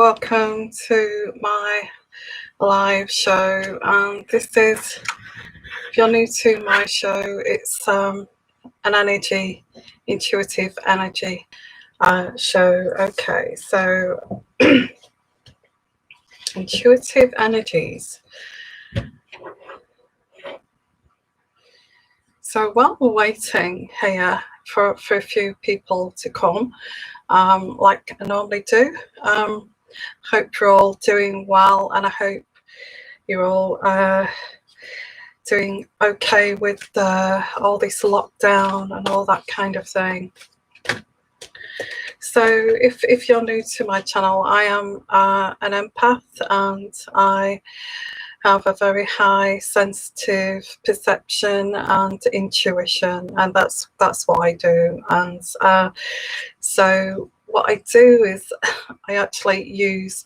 Welcome to my live show. This is, if you're new to my show, it's an intuitive energy show. Okay, so intuitive energies. So while we're waiting here for a few people to come, like I normally do, hope you're all doing well, and I hope you're all doing okay with all this lockdown and all that kind of thing. So if you're new to my channel, I am an empath, and I have a very high sensitive perception and intuition, and that's what I do. And so what I do is I actually use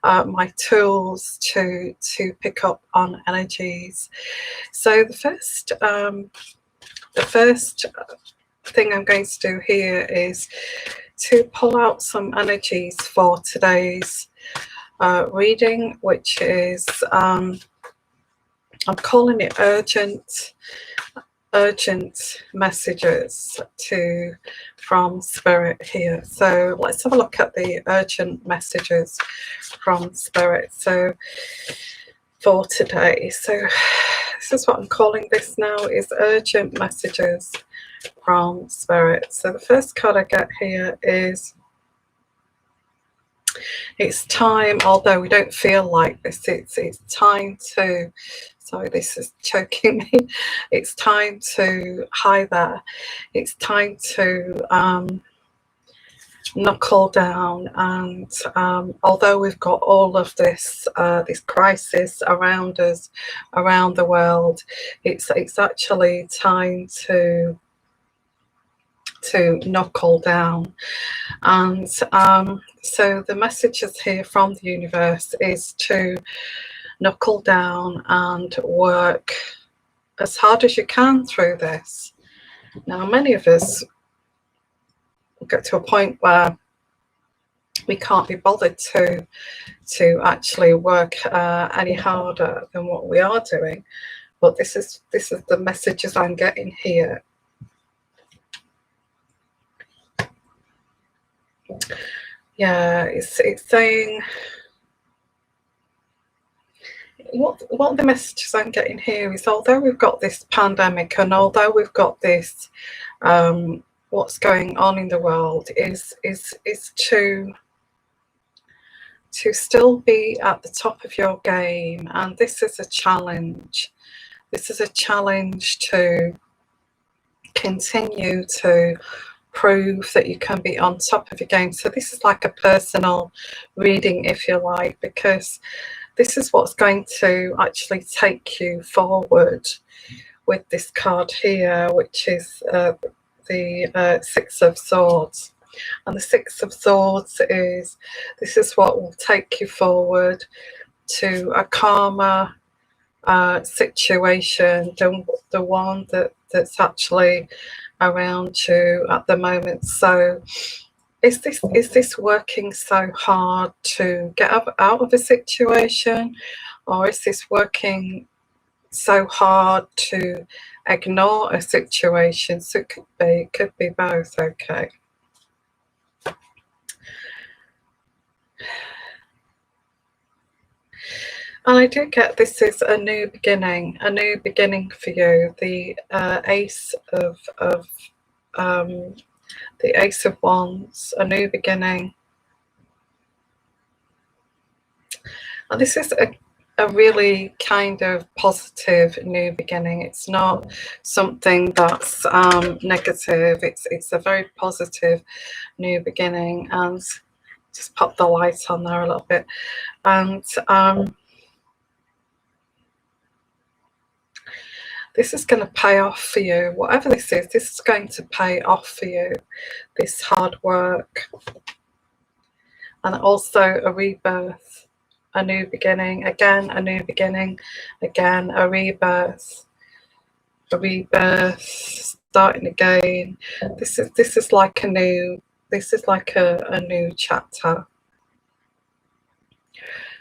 my tools to pick up on energies. So the first thing I'm going to do here is to pull out some energies for today's reading, which is I'm calling it urgent messages from spirit here. So let's have a look at the urgent messages from spirit so for today. So this is what I'm calling this now, is urgent messages from spirit. So the first card I get here is it's time, although we don't feel like this, it's time to, sorry, this is choking me. It's time to, hi there, it's time to knuckle down. And although we've got all of this this crisis around us, around the world, it's actually time to knuckle down. And so the messages here from the universe is to knuckle down and work as hard as you can through this. Now, many of us get to a point where we can't be bothered to actually work any harder than what we are doing, but this is the messages I'm getting here. Yeah, it's saying, what the messages I'm getting here is, although we've got this pandemic and although we've got this what's going on in the world, is to still be at the top of your game. And this is a challenge. This is a challenge to continue to prove that you can be on top of your game. So this is like a personal reading, if you like, because this is what's going to actually take you forward with this card here, which is the Six of Swords. And the Six of Swords is, this is what will take you forward to a calmer situation than the one that's actually around you at the moment. So is this working so hard to get out of a situation, or is this working so hard to ignore a situation? So it could be both. Okay. And I do get this is a new beginning for you. The Ace of Wands, a new beginning. And this is a really kind of positive new beginning. It's not something that's negative. It's a very positive new beginning. And just pop the light on there a little bit. And this is going to pay off for you. Whatever this is going to pay off for you, this hard work. And also a rebirth, a new beginning, again a new beginning, again a rebirth, starting again. This is like a new chapter.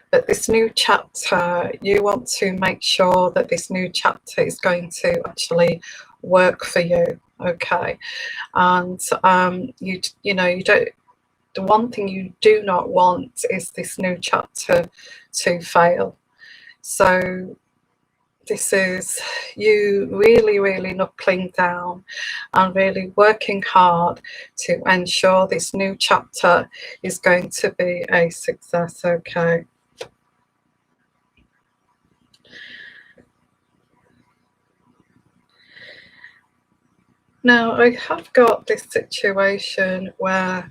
But this new chapter, you want to make sure that this new chapter is going to actually work for you, okay? And you know, you don't, the one thing you do not want is this new chapter to fail. So this is you really knuckling down and really working hard to ensure this new chapter is going to be a success, okay? Now, I have got this situation where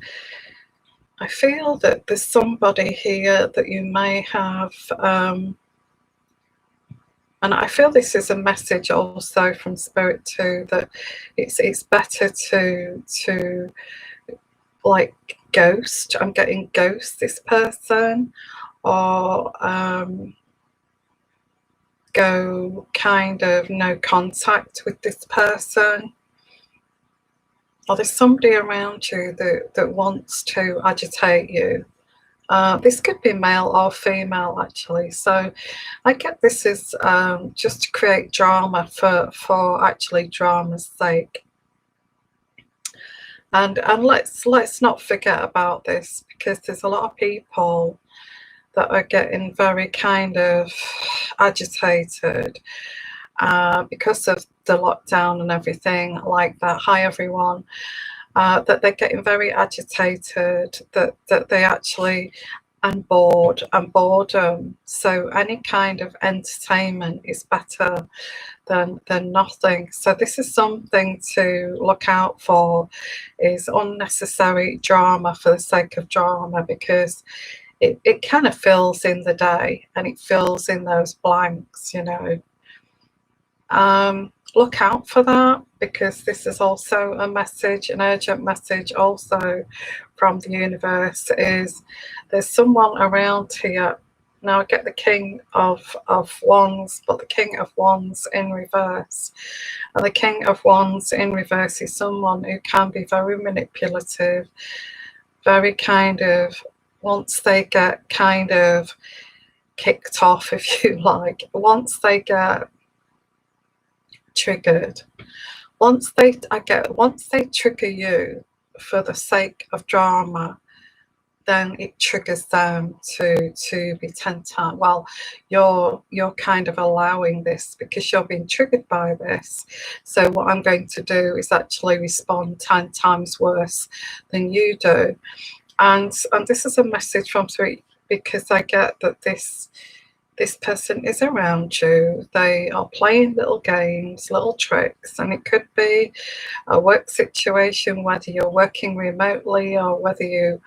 I feel that there's somebody here that you may have, and I feel this is a message also from Spirit too, that it's better to like ghost. I'm getting ghost this person, or go kind of no contact with this person. Or there's somebody around you that wants to agitate you. This could be male or female, actually. So I get this is just to create drama for actually drama's sake. And let's not forget about this, because there's a lot of people that are getting very kind of agitated because of the lockdown and everything like that. Hi everyone. That they're getting very agitated, that they actually, and bored and boredom. So any kind of entertainment is better than nothing. So this is something to look out for, is unnecessary drama for the sake of drama, because it kind of fills in the day and it fills in those blanks, you know. Look out for that, because this is also a message, an urgent message also from the universe, is there's someone around here. Now I get the King of Wands, but the King of Wands in reverse. And the King of Wands in reverse is someone who can be very manipulative, very kind of, once they get kind of kicked off, if you like, once they get triggered, once they trigger you for the sake of drama, then it triggers them to be 10 times. Well, you're kind of allowing this because you're being triggered by this. So what I'm going to do is actually respond 10 times worse than you do. And this is a message from Spirit, because I get that this person is around you. They are playing little games, little tricks, and it could be a work situation, whether you're working remotely or whether you,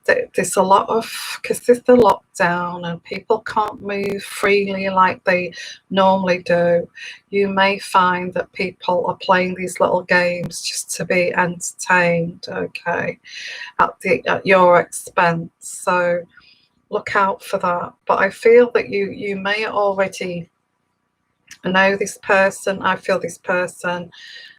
there's a lot of, because there's the lockdown and people can't move freely like they normally do. You may find that people are playing these little games just to be entertained, okay, at your expense. So look out for that. But I feel that you may already know this person. I feel this person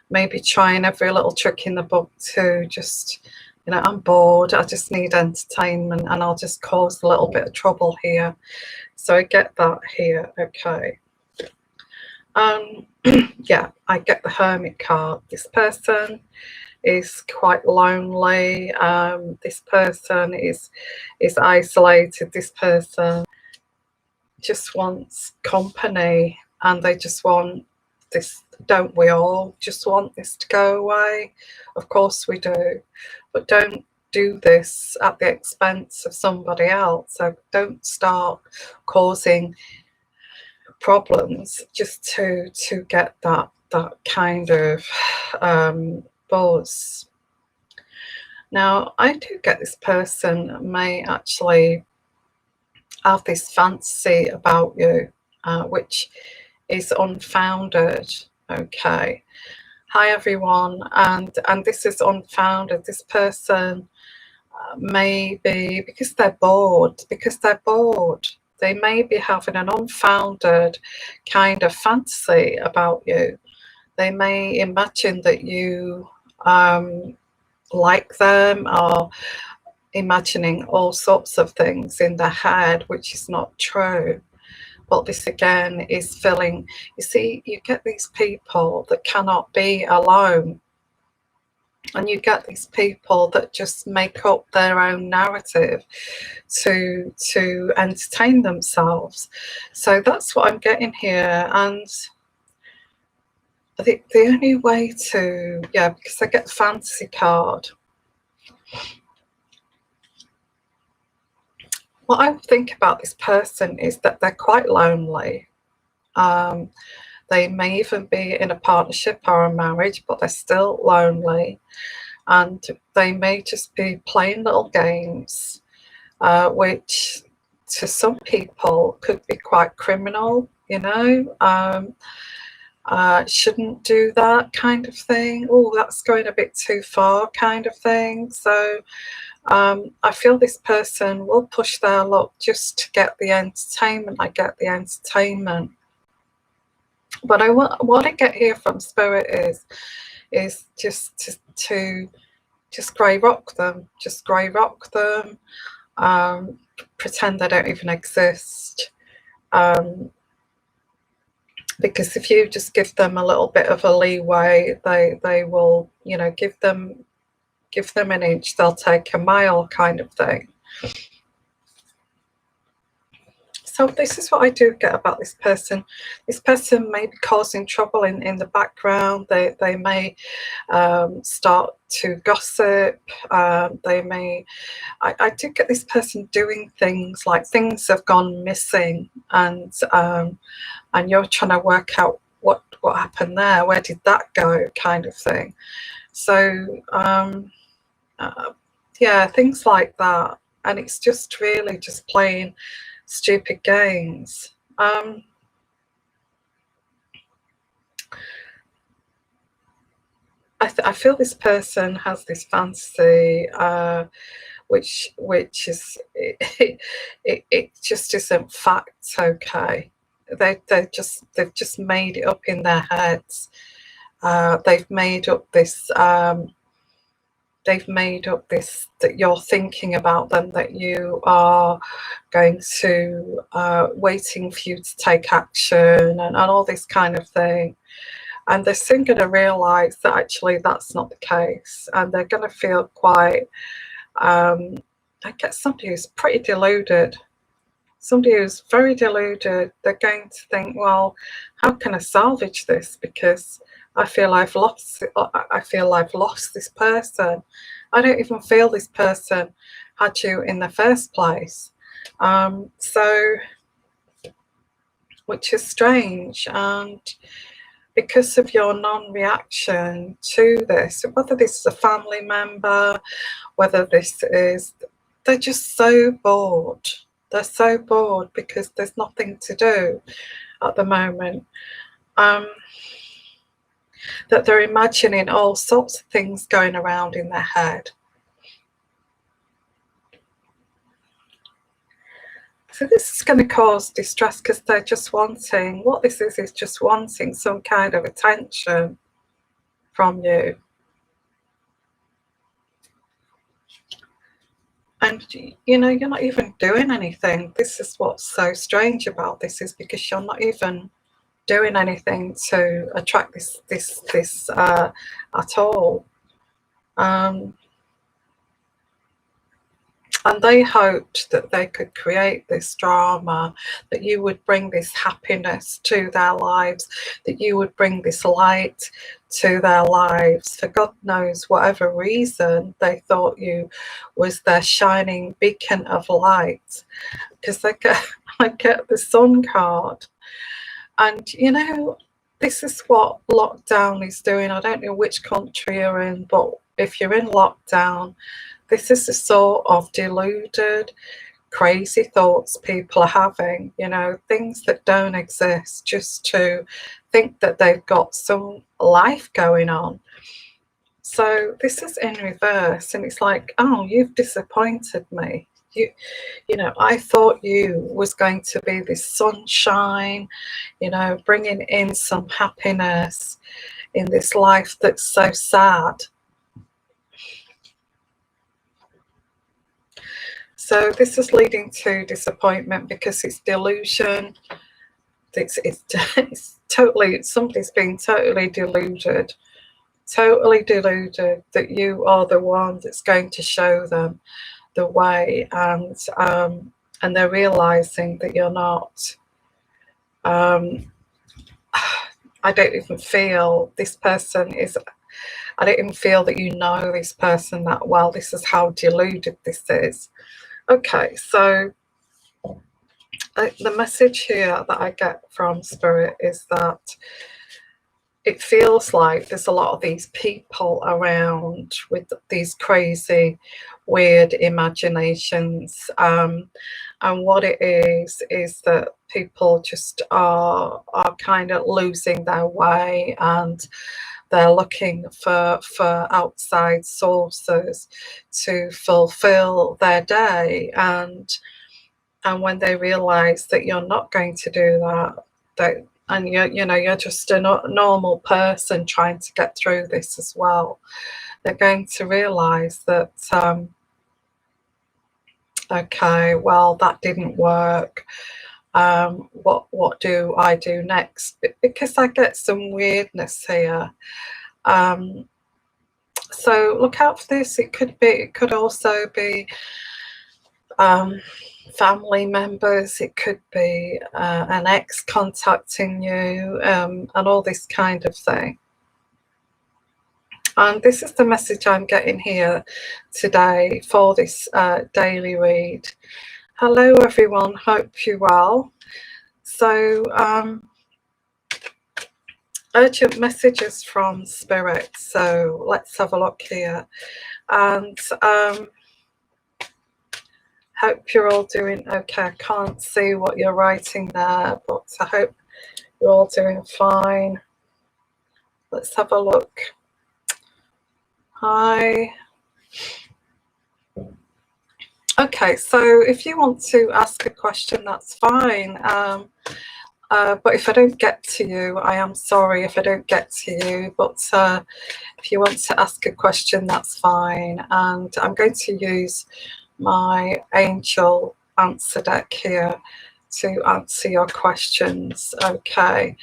may be trying every little trick in the book to just, you know, I'm bored, I just need entertainment, and I'll just cause a little bit of trouble here. So I get that here, okay. Yeah, I get the Hermit card. This person is quite lonely. This person is isolated. This person just wants company, and they just want this. Don't we all just want this to go away? Of course we do, but don't do this at the expense of somebody else. So don't start causing problems just to get that kind of buzz. Now I do get this person may actually have this fantasy about you, which is unfounded, okay. Hi everyone, and this is unfounded. This person may be, because they're bored, they may be having an unfounded kind of fantasy about you. They may imagine that you like them, or imagining all sorts of things in their head, which is not true. But this again is filling, you see, you get these people that cannot be alone, and you get these people that just make up their own narrative to entertain themselves. So that's what I'm getting here. And I think the only way to, yeah, because I get the fantasy card, what I think about this person is that they're quite lonely. They may even be in a partnership or a marriage, but they're still lonely. And they may just be playing little games, which to some people could be quite criminal, you know. Shouldn't do that kind of thing. Oh, that's going a bit too far kind of thing. So I feel this person will push their luck just to get the entertainment. I get the entertainment. But what I get here from Spirit is just to just grey rock them, pretend they don't even exist. Because if you just give them a little bit of a leeway, they will, you know, give them an inch, they'll take a mile kind of thing. So this is what I do get about this person. This person may be causing trouble in the background. They may start to gossip. They may. I do get this person doing things like things have gone missing, and you're trying to work out what happened there. Where did that go? Kind of thing. So yeah, things like that, and it's just really just playing stupid games. I feel this person has this fantasy, which is it just isn't fact. Okay, they've just made it up in their heads. They've made up this. They've made up this, that you're thinking about them, that you are going to waiting for you to take action, and all this kind of thing. And they're soon going to realise that actually that's not the case, and they're going to feel quite, I get somebody who's pretty deluded, somebody who's very deluded. They're going to think, well, how can I salvage this? Because I feel I've lost this person. I don't even feel this person had you in the first place. So, which is strange. And because of your non-reaction to this, whether this is a family member, whether this is, they're just so bored. They're so bored because there's nothing to do at the moment. That they're imagining all sorts of things going around in their head. So this is going to cause distress because they're just wanting, what this is just wanting some kind of attention from you. And, you know, you're not even doing anything. This is what's so strange about this, is because you're not even doing anything to attract this at all. And they hoped that they could create this drama, that you would bring this happiness to their lives, that you would bring this light to their lives. For God knows whatever reason, they thought you was their shining beacon of light. Because I get the Sun card. And, you know, this is what lockdown is doing. I don't know which country you're in, but if you're in lockdown, this is the sort of deluded, crazy thoughts people are having, you know, things that don't exist, just to think that they've got some life going on. So this is in reverse, and it's like, oh, you've disappointed me. You know, I thought you was going to be this sunshine, you know, bringing in some happiness in this life that's so sad. So this is leading to disappointment because it's delusion. It's totally, somebody's been totally deluded that you are the one that's going to show them the way, and they're realizing that you're not. I don't even feel this person is, I don't even feel that you know this person that well. This is how deluded this is. Okay, so the message here that I get from Spirit is that it feels like there's a lot of these people around with these crazy, weird imaginations. And what it is that people just are kind of losing their way, and they're looking for outside sources to fulfill their day. And when they realize that you're not going to do that, and you're just a normal person trying to get through this as well, they're going to realize that okay, well, that didn't work. What do I do next? Because I get some weirdness here. So look out for this. It could also be family members. It could be an ex contacting you, and all this kind of thing. And this is the message I'm getting here today for this daily read. Hello everyone, hope you're well. So urgent messages from Spirit. So let's have a look here. And hope you're all doing okay. I can't see what you're writing there, but I hope you're all doing fine. Let's have a look. Hi. Okay, so if you want to ask a question, that's fine. But if I don't get to you, I am sorry if I don't get to you. But if you want to ask a question, that's fine. And I'm going to use my angel answer deck here to answer your questions. Okay,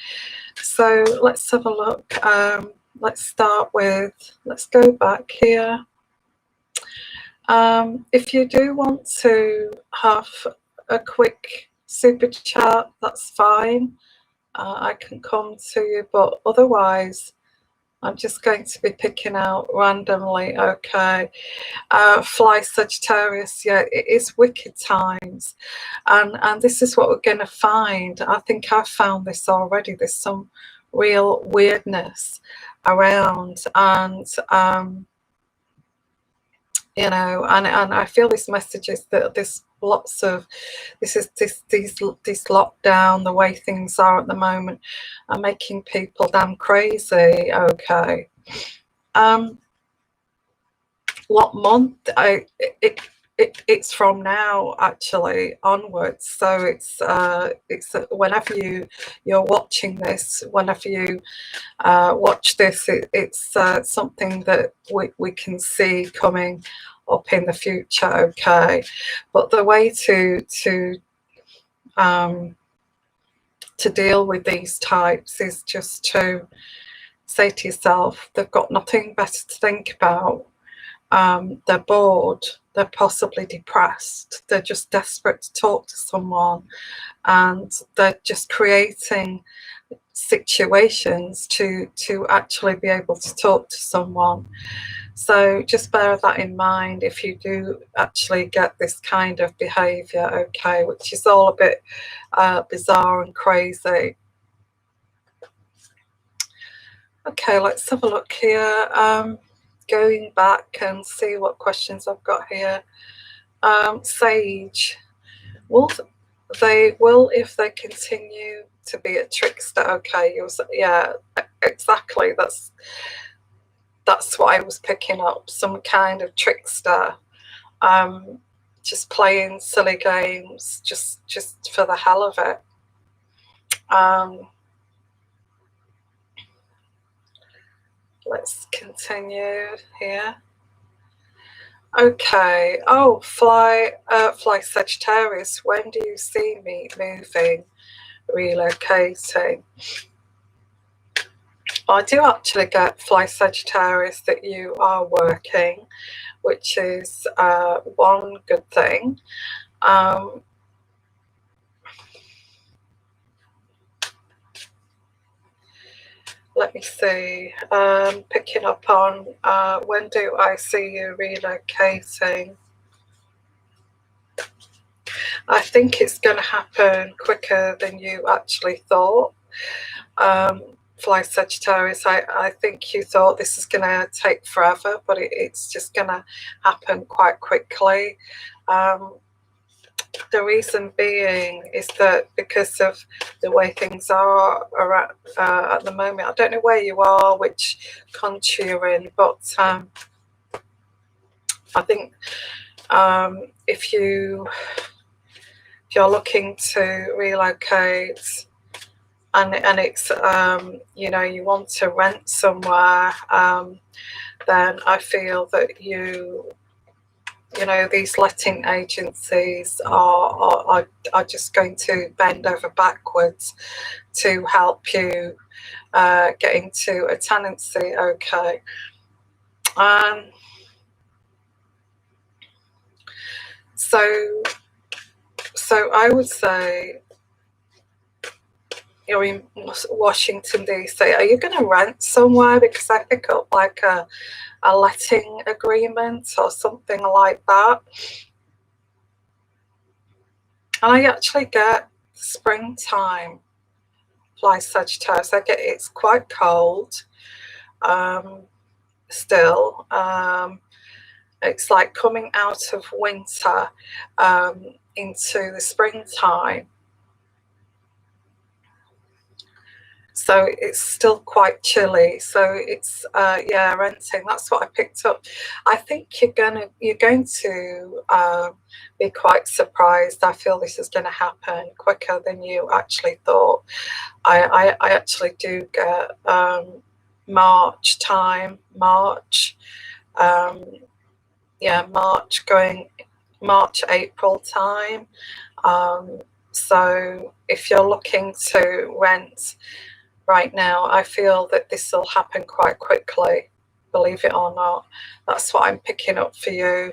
so let's have a look. Let's start with, let's go back here. If you do want to have a quick super chat, that's fine. I can come to you, but otherwise I'm just going to be picking out randomly. Okay. Fly Sagittarius, yeah, it is wicked times, and this is what we're going to find. I think I've found this already. There's some real weirdness around, and you know, and I feel this message is that there's lots of this lockdown, the way things are at the moment, are making people damn crazy. Okay. What month? It's from now actually onwards. So it's whenever you're watching this, whenever you watch this, it's something that we can see coming up in the future. Okay, but the way to deal with these types is just to say to yourself, they've got nothing better to think about. They're bored, they're possibly depressed, they're just desperate to talk to someone, and they're just creating situations to actually be able to talk to someone. So just bear that in mind if you do actually get this kind of behavior, okay, which is all a bit bizarre and crazy. Okay, let's have a look here. Going back and see what questions I've got here. Sage, will if they continue to be a trickster. Okay, yeah, exactly. That's what I was picking up. Some kind of trickster, just playing silly games, just for the hell of it. Let's continue here. Okay. Oh, fly Sagittarius. When do you see me moving, relocating? I do actually get fly Sagittarius that you are working, which is one good thing. Let me see. Picking up on when do I see you relocating? I think it's going to happen quicker than you actually thought. Fly Sagittarius, I think you thought this is going to take forever, but it's just going to happen quite quickly. The reason being is that because of the way things are at the moment, I don't know where you are, which country you're in, but I think if you're looking to relocate and it's you know, you want to rent somewhere, then I feel that you know, these letting agencies are just going to bend over backwards to help you get into a tenancy. Okay. So I would say you're in Washington DC. Are you going to rent somewhere? Because I pick up like a letting agreement or something like that. And I actually get springtime fly Sagittarius. I get it's quite cold still. It's like coming out of winter into the springtime. So it's still quite chilly. So it's yeah, renting. That's what I picked up. I think you're going to be quite surprised. I feel this is going to happen quicker than you actually thought. I actually do get March time. Yeah, March, April time. So if you're looking to rent right now, I feel that this will happen quite quickly, believe it or not. That's what I'm picking up for you,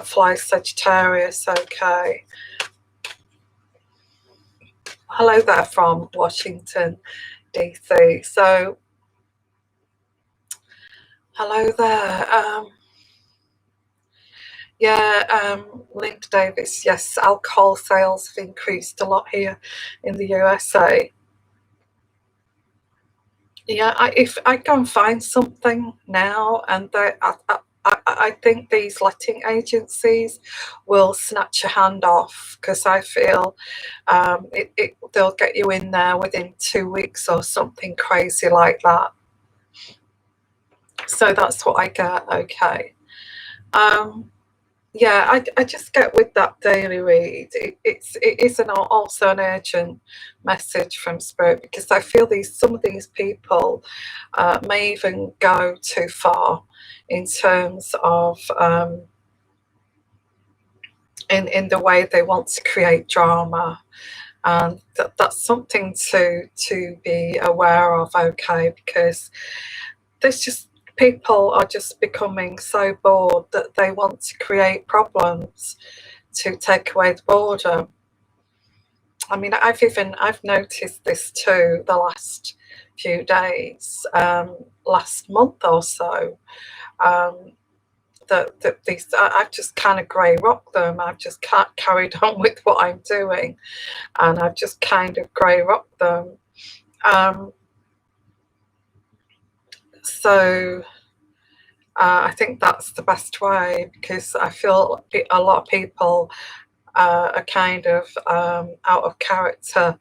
fly Sagittarius. Okay. Hello there from Washington, DC. So, hello there. Yeah, Linda Davis, yes, alcohol sales have increased a lot here in the USA. Yeah, if I go and find something now, and I think these letting agencies will snatch your hand off, because I feel they'll get you in there within 2 weeks or something crazy like that. So that's what I get. Okay. Yeah, I just get with that daily read. It is also an urgent message from Spirit, because I feel some of these people may even go too far in terms of in the way they want to create drama, and that's something to be aware of. Okay, because there's just people are just becoming so bored that they want to create problems to take away the boredom. I mean, I've noticed this too the last few days, last month or so. That these I've just kind of grey rocked them. I've just carried on with what I'm doing, and I've just kind of grey rocked them. So I think that's the best way, because I feel a lot of people are kind of out of character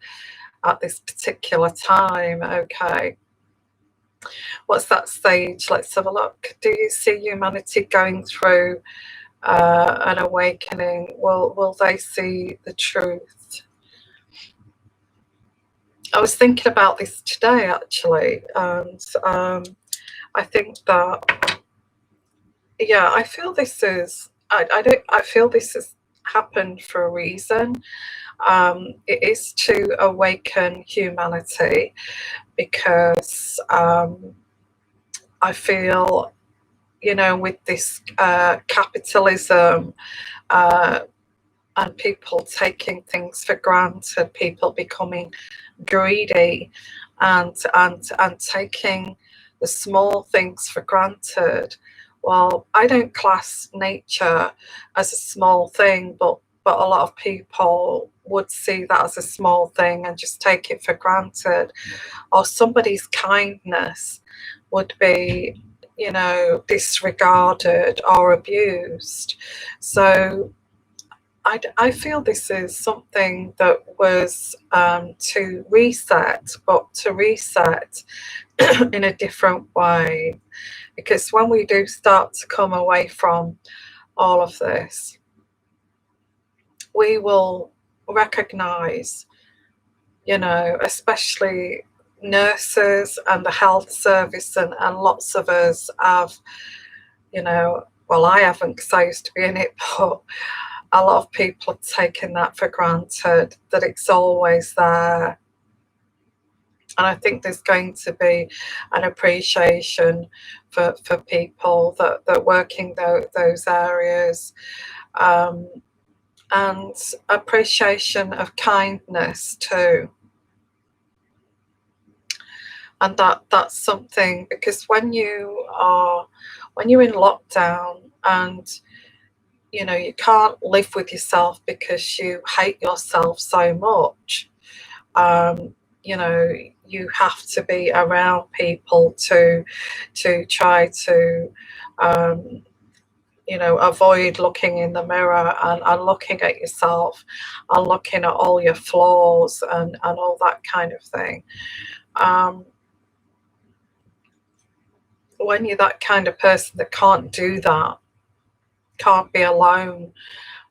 at this particular time. Okay. What's that stage? Let's have a look. Do you see humanity going through an awakening? Will they see the truth? I was thinking about this today, actually, and I think that yeah, I feel this is, I feel this has happened for a reason. It is to awaken humanity, because I feel, with this capitalism, uh, and people taking things for granted, people becoming greedy, and taking the small things for granted. Well, I don't class nature as a small thing, but a lot of people would see that as a small thing and just take it for granted. Or somebody's kindness would be, disregarded or abused. So I feel this is something that was to reset, but to reset in a different way. Because when we do start to come away from all of this, we will recognize, especially nurses and the health service, and lots of us have, well, I haven't because I used to be in it, but a lot of people have taken that for granted, that it's always there. And I think there's going to be an appreciation for people that work in those areas, um, and appreciation of kindness too. And that's something, because when you're in lockdown, and you can't live with yourself because you hate yourself so much, you have to be around people to try to avoid looking in the mirror, and looking at yourself, and looking at all your flaws, and all that kind of thing. When you're that kind of person that can't do that, can't be alone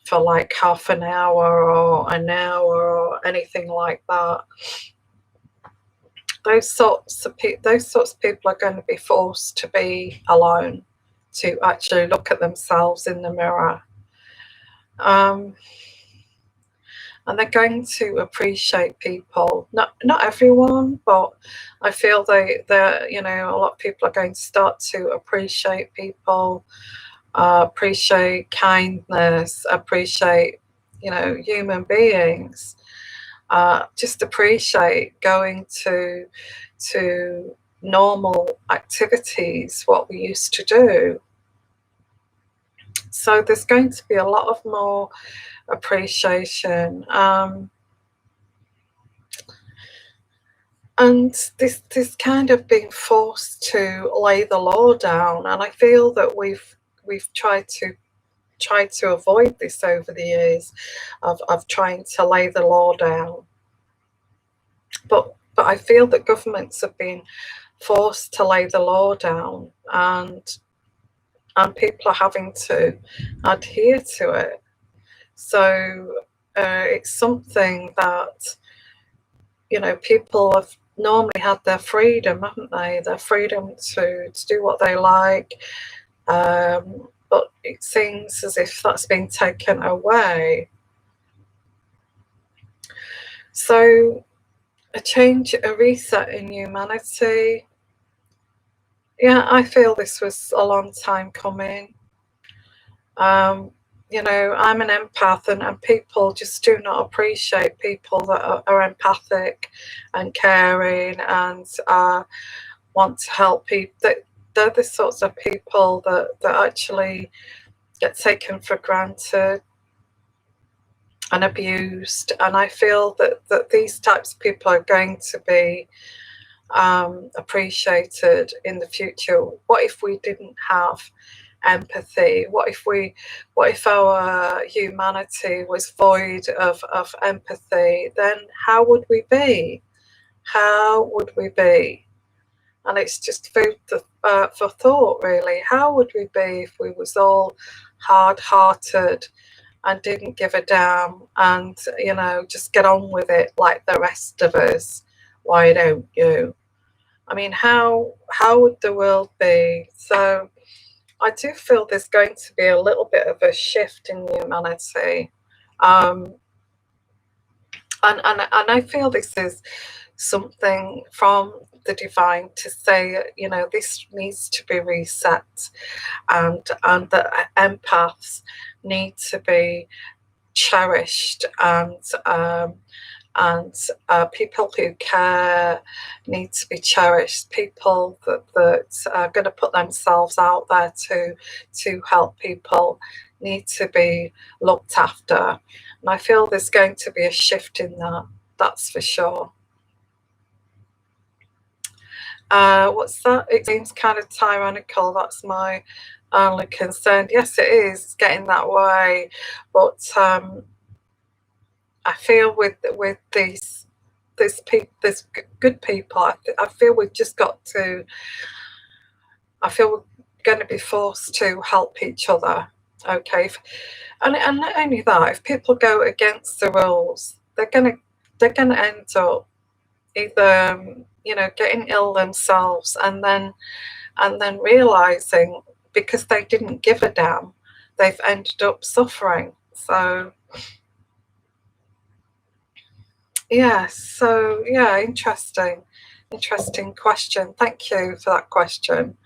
for like half an hour or an hour or anything like that, those sorts of people are going to be forced to be alone, to actually look at themselves in the mirror, and they're going to appreciate people. Not everyone, but I feel they're a lot of people are going to start to appreciate people, appreciate kindness, appreciate human beings. Just appreciate going to normal activities, what we used to do. So there's going to be a lot of more appreciation, and this kind of being forced to lay the law down. And I feel that we've tried to avoid this over the years, of trying to lay the law down. But I feel that governments have been forced to lay the law down, and people are having to adhere to it. So it's something that people have normally had their freedom, haven't they? Their freedom to do what they like. But it seems as if that's been taken away. So a change, a reset in humanity. Yeah, I feel this was a long time coming. I'm an empath, and people just do not appreciate people that are empathic and caring, and want to help people. They're the sorts of people that actually get taken for granted and abused. And I feel that these types of people are going to be appreciated in the future. What if we didn't have empathy? What if our humanity was void of empathy? Then how would we be? How would we be? And it's just food for thought, really. How would we be if we was all hard-hearted and didn't give a damn, and just get on with it like the rest of us? Why don't you? I mean, how would the world be? So I do feel there's going to be a little bit of a shift in humanity. And I feel this is something from the divine to say, you know, this needs to be reset, and that empaths need to be cherished, and people who care need to be cherished. People that are going to put themselves out there to help people need to be looked after. And I feel there's going to be a shift in that, that's for sure. What's that? It seems kind of tyrannical. That's my only concern. Yes, it is getting that way, but I feel with these good people, I feel we've just got to. I feel we're going to be forced to help each other. Okay, and not only that, if people go against the rules, they're gonna end up either you know, getting ill themselves, and then realizing because they didn't give a damn, they've ended up suffering. So yeah, so yeah, interesting question. Thank you for that question.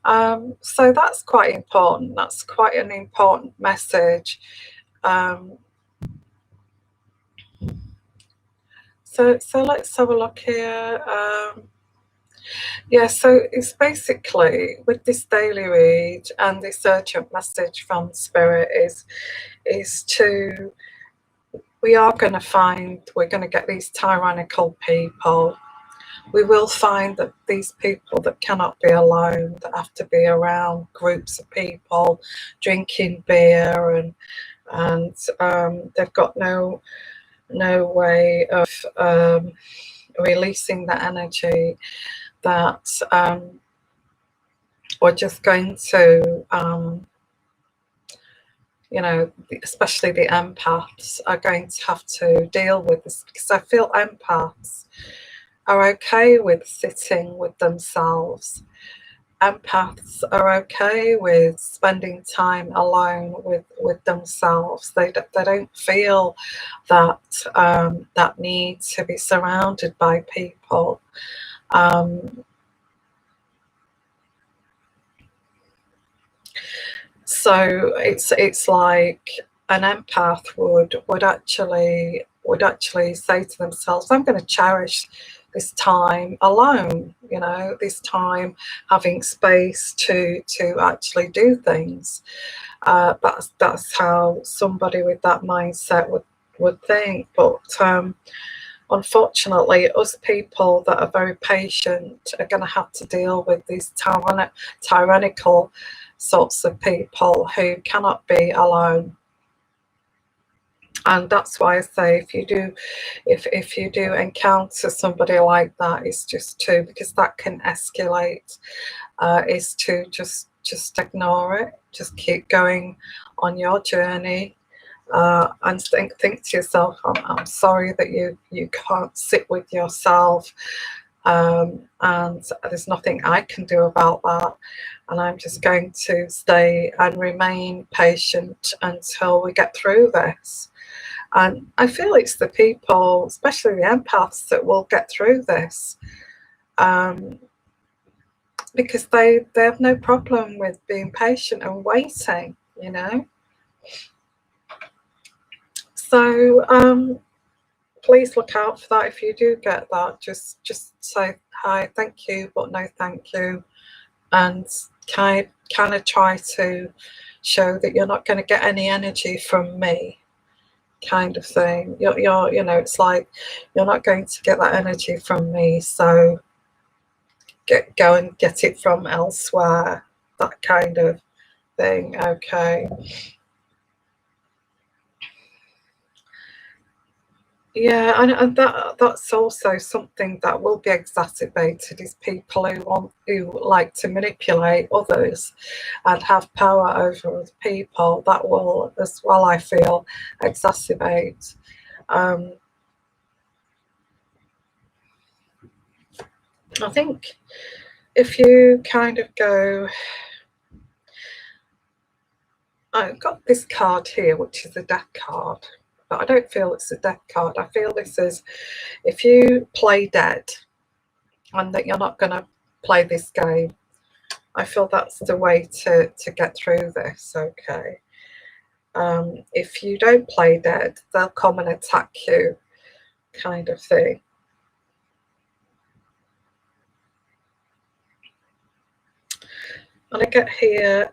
So that's quite important. That's quite an important message. So let's have a look here. Yeah, so it's basically with this daily read and this urgent message from Spirit is to, we're going to get these tyrannical people. We will find that these people that cannot be alone, that have to be around groups of people drinking beer, and they've got no way of releasing the energy, that we're just going to you know, especially the empaths are going to have to deal with this, because I feel empaths are okay with sitting with themselves. Empaths are okay with spending time alone with themselves. They don't feel that that need to be surrounded by people. So it's like an empath would actually say to themselves, I'm going to cherish this time alone, you know, this time having space to actually do things. That's how somebody with that mindset would think. But unfortunately, us people that are very patient are going to have to deal with these tyrannical sorts of people who cannot be alone. And that's why I say, if you do encounter somebody like that, it's just to, because that can escalate, is to just ignore it, just keep going on your journey, and think to yourself, I'm sorry that you can't sit with yourself, and there's nothing I can do about that, and I'm just going to stay and remain patient until we get through this. And I feel it's the people, especially the empaths, that will get through this, because they have no problem with being patient and waiting, you know. So please look out for that. If you do get that, just say hi, thank you, but no thank you, and kind of try to show that you're not going to get any energy from me, kind of thing. You're you know, it's like you're not going to get that energy from me, so go and get it from elsewhere, that kind of thing. Okay. Yeah, and that's also something that will be exacerbated, is people who like to manipulate others and have power over other people. That will as well, I feel, exacerbate. I think if you kind of go, I've got this card here, which is a death card, but I don't feel it's a death card. I feel this is if you play dead and that you're not going to play this game. I feel that's the way to get through this, okay? If you don't play dead, they'll come and attack you, kind of thing. And I get here,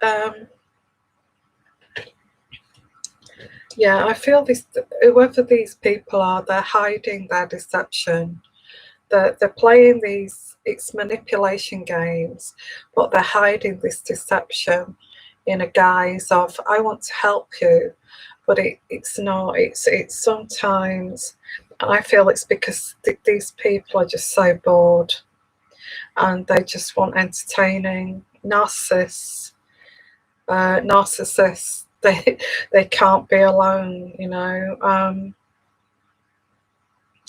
yeah, I feel this, whoever these people are, they're hiding their deception. They're playing these, it's manipulation games, but they're hiding this deception in a guise of, I want to help you, but it's not. It's sometimes, and I feel it's because these people are just so bored and they just want entertaining. Narcissists, they can't be alone, you know.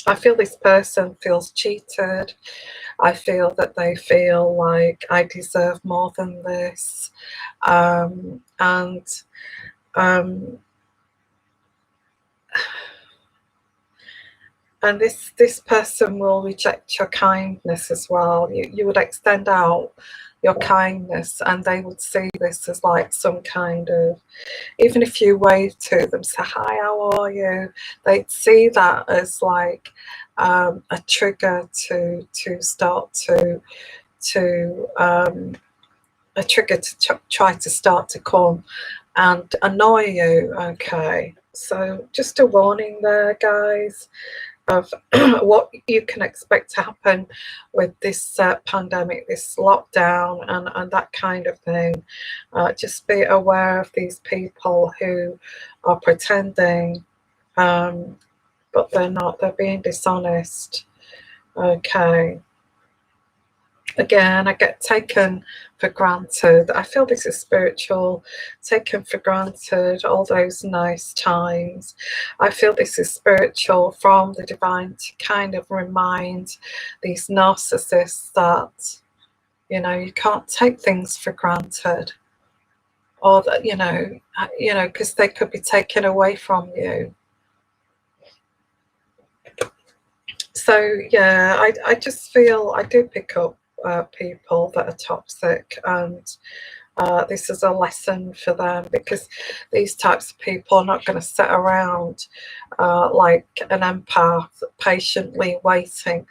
I feel this person feels cheated. I feel that they feel like I deserve more than this, and this person will reject your kindness as well. You would extend out your kindness and they would see this as like some kind of, even if you wave to them, say hi, how are you, they'd see that as like a trigger to start to a trigger to try to start to come and annoy you. Okay, so just a warning there, guys, of what you can expect to happen with this pandemic, this lockdown, and that kind of thing. Just be aware of these people who are pretending, but they're not. They're being dishonest. Okay. Again, I get taken for granted. I feel this is spiritual, taken for granted, all those nice times. I feel this is spiritual from the divine to kind of remind these narcissists that, you know, you can't take things for granted, or that, you know, because they could be taken away from you. So yeah, I just feel I do pick up people that are toxic, and this is a lesson for them, because these types of people are not going to sit around like an empath patiently waiting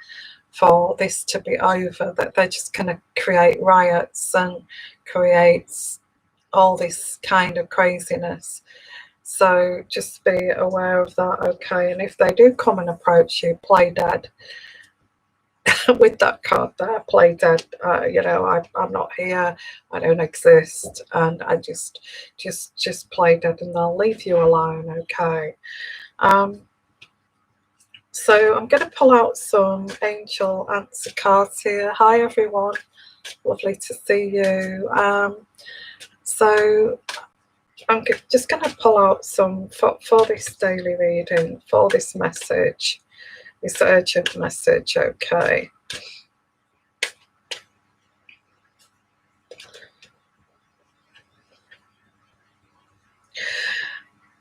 for this to be over. That they're just going to create riots and create all this kind of craziness. So just be aware of that, okay? And if they do come and approach you, play dead. With that card there, play dead. You know, I'm not here, I don't exist, and I just play dead, and they'll leave you alone, okay? So I'm going to pull out some angel answer cards here. Hi everyone, lovely to see you. So I'm just going to pull out some for this daily reading, for this message, this urgent message, okay?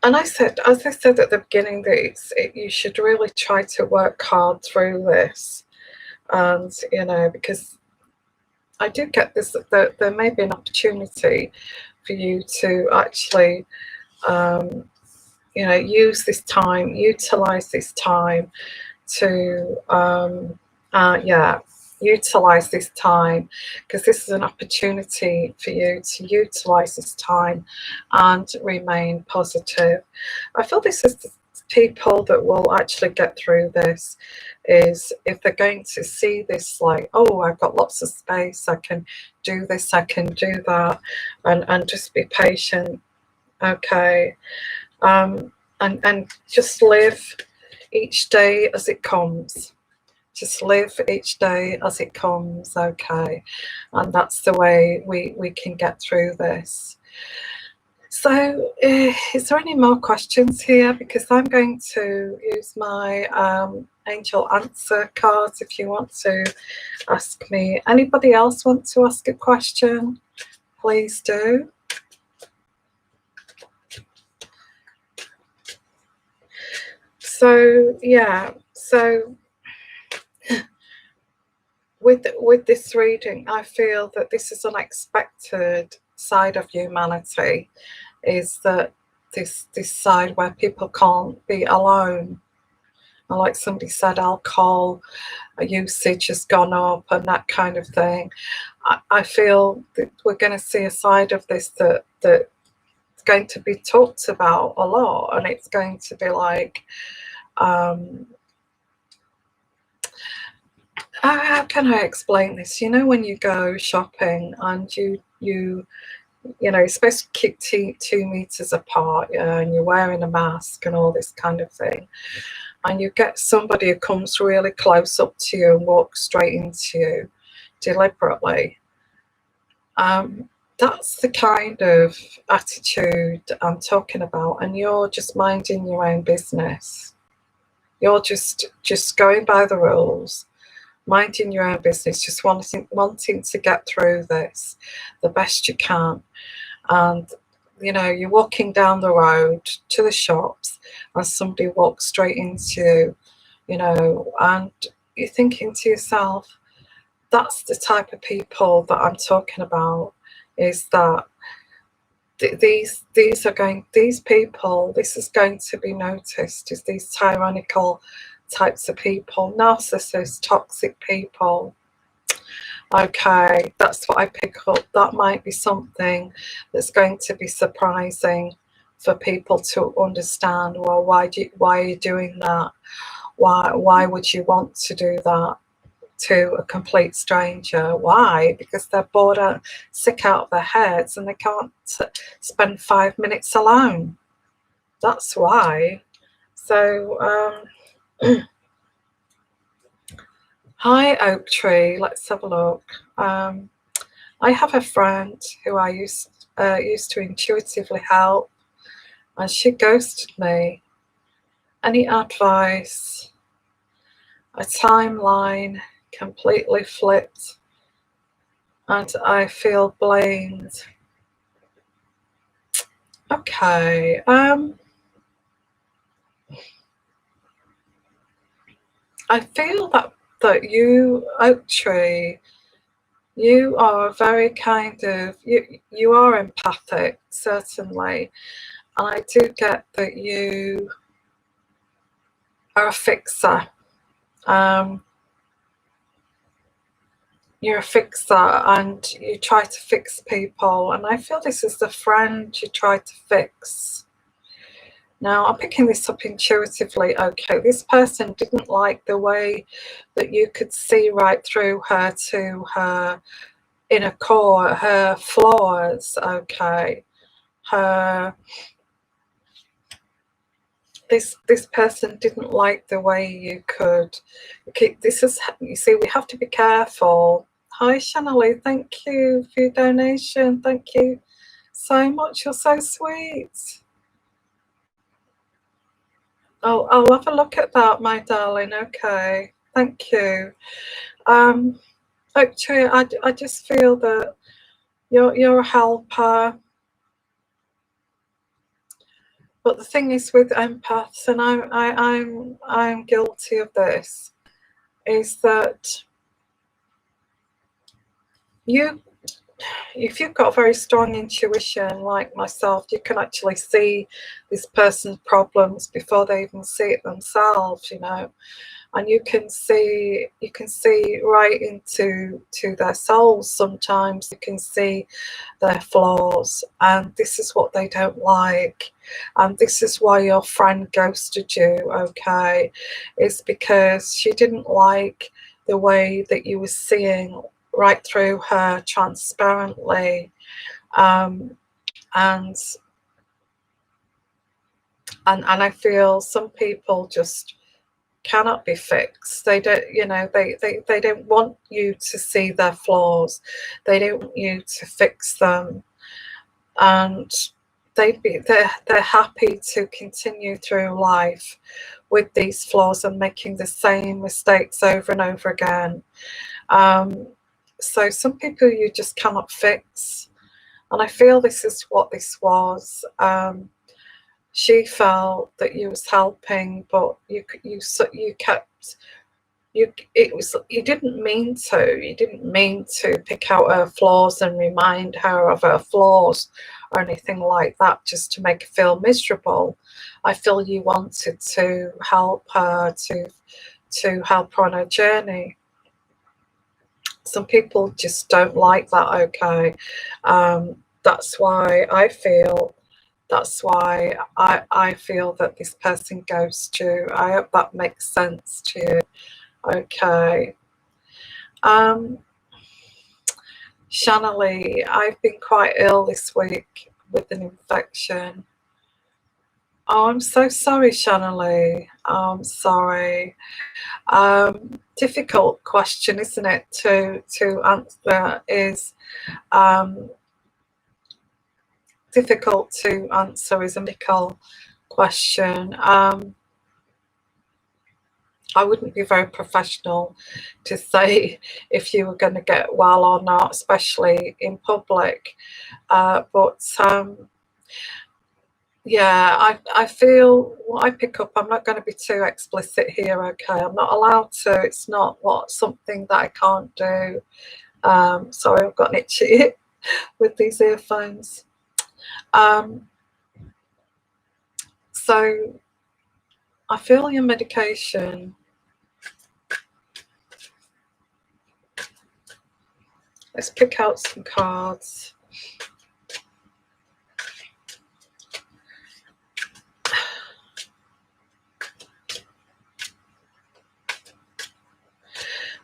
And as I said at the beginning, that you should really try to work hard through this, and you know, because I do get this, that there may be an opportunity for you to actually, you know, use this time, utilize this time to, yeah, utilize this time, because this is an opportunity for you to utilize this time and remain positive. I feel this is the people that will actually get through this is if they're going to see this like, oh, I've got lots of space, I can do this, I can do that, and just be patient, okay? And just live each day as it comes. Just live each day as it comes, okay? And that's the way we can get through this. So is there any more questions here? Because I'm going to use my angel answer cards if you want to ask me. Anybody else want to ask a question? Please do. So yeah, so with this reading, I feel that this is an expected side of humanity, is that this side where people can't be alone. And like somebody said, alcohol usage has gone up and that kind of thing. I feel that we're going to see a side of this that's going to be talked about a lot, and it's going to be like, how can I explain this? You know, when you go shopping and you know, you're supposed to keep 2 meters apart, and you're wearing a mask and all this kind of thing, and you get somebody who comes really close up to you and walks straight into you deliberately. That's the kind of attitude I'm talking about, and you're just minding your own business. You're just going by the rules, minding your own business, just wanting to get through this the best you can. And you know, you're walking down the road to the shops and somebody walks straight into you, you know, and you're thinking to yourself, that's the type of people that I'm talking about, is that these people, this is going to be noticed, is these tyrannical types of people, narcissists, toxic people. Okay, that's what I pick up. That might be something that's going to be surprising for people to understand. Well, why are you doing that? Why would you want to do that to a complete stranger? Why? Because they're bored out, sick out of their heads, and they can't spend 5 minutes alone. That's why. So, hi Oak Tree. Let's have a look. I have a friend who I used to intuitively help, and she ghosted me. Any advice? A timeline completely flipped, and I feel blamed. Okay. I feel that you, Oak Tree, you are very kind of, you are empathic, certainly. And I do get that you are a fixer. You're a fixer and you try to fix people. And I feel this is the friend you try to fix. Now, I'm picking this up intuitively. Okay, this person didn't like the way that you could see right through her to her inner core, her flaws. Okay, this person didn't like the way you could. Okay, this is, you see, we have to be careful. Hi, Shanali, thank you for your donation. Thank you so much. You're so sweet. I'll have a look at that, my darling. Okay, thank you. Actually, I just feel that you're a helper. But the thing is with empaths, and I'm guilty of this, is that if you've got very strong intuition like myself, you can actually see this person's problems before they even see it themselves, you know, and you can see right into their souls. Sometimes you can see their flaws, and this is what they don't like, and this is why your friend ghosted you. Okay, it's because she didn't like the way that you were seeing right through her transparently, and I feel some people just cannot be fixed. They don't, you know, they don't want you to see their flaws. They don't want you to fix them, and they're happy to continue through life with these flaws and making the same mistakes over and over again. So some people you just cannot fix, and I feel this is what this was. she felt that you was helping, but you kept you didn't mean to. You didn't mean to pick out her flaws and remind her of her flaws or anything like that, just to make her feel miserable. I feel you wanted to help her, to help her on her journey. Some people just don't like that. Okay, that's why I feel. That's why I feel that this person goes to. I hope that makes sense to you. Okay. Shanley, I've been quite ill this week with an infection. Oh, I'm so sorry, Shanley. I'm sorry. Difficult question, isn't it, to answer? Is difficult to answer. Is a medical question. I wouldn't be very professional to say if you were going to get well or not, especially in public. But yeah, I feel what I pick up. I'm not going to be too explicit here. Okay, I'm not allowed to. It's not something that I can't do. Sorry, I've got an itchy with these earphones. So I feel your medication. Let's pick out some cards.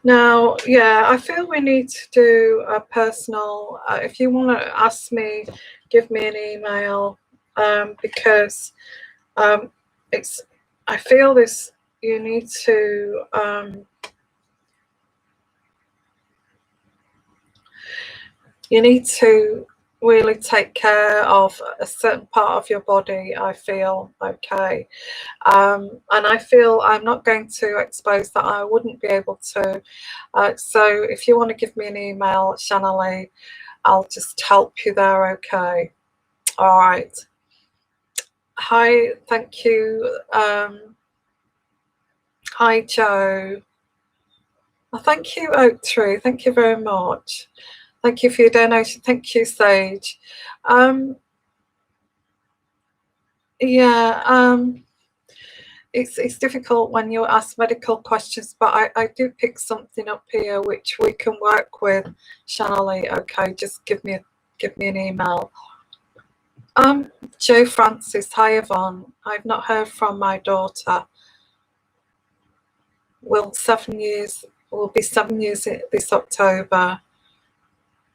Now, yeah, I feel we need to do a personal, if you want to ask me, give me an email, because I feel this, you need to really take care of a certain part of your body, I feel. Okay. And I feel I'm not going to expose that. I wouldn't be able to. So if you want to give me an email, Shanley, I'll just help you there. Okay. All right. Hi. Thank you. Hi, Joe. Thank you, Oak Tree. Thank you very much. Thank you for your donation. Thank you, Sage. Yeah. It's difficult when you ask medical questions, but I do pick something up here which we can work with, Shanley. Okay, just give me an email. Joe Francis, hi Yvonne. I've not heard from my daughter. Will be 7 years this October.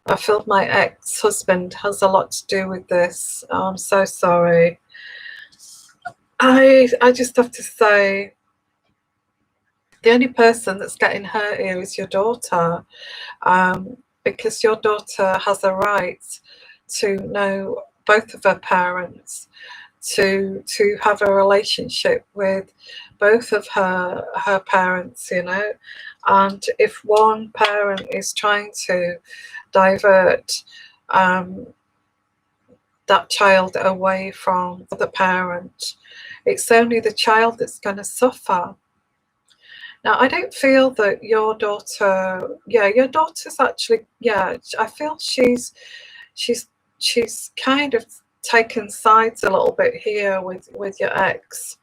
I feel my ex-husband has a lot to do with this. Oh, I'm so sorry. I just have to say, the only person that's getting hurt here is your daughter, because your daughter has a right to know both of her parents, to have a relationship with both of her parents, you know. And if one parent is trying to divert that child away from the parent, it's only the child that's going to suffer. Now, I don't feel that your daughter, your daughter's actually, I feel she's kind of taken sides a little bit here with your ex.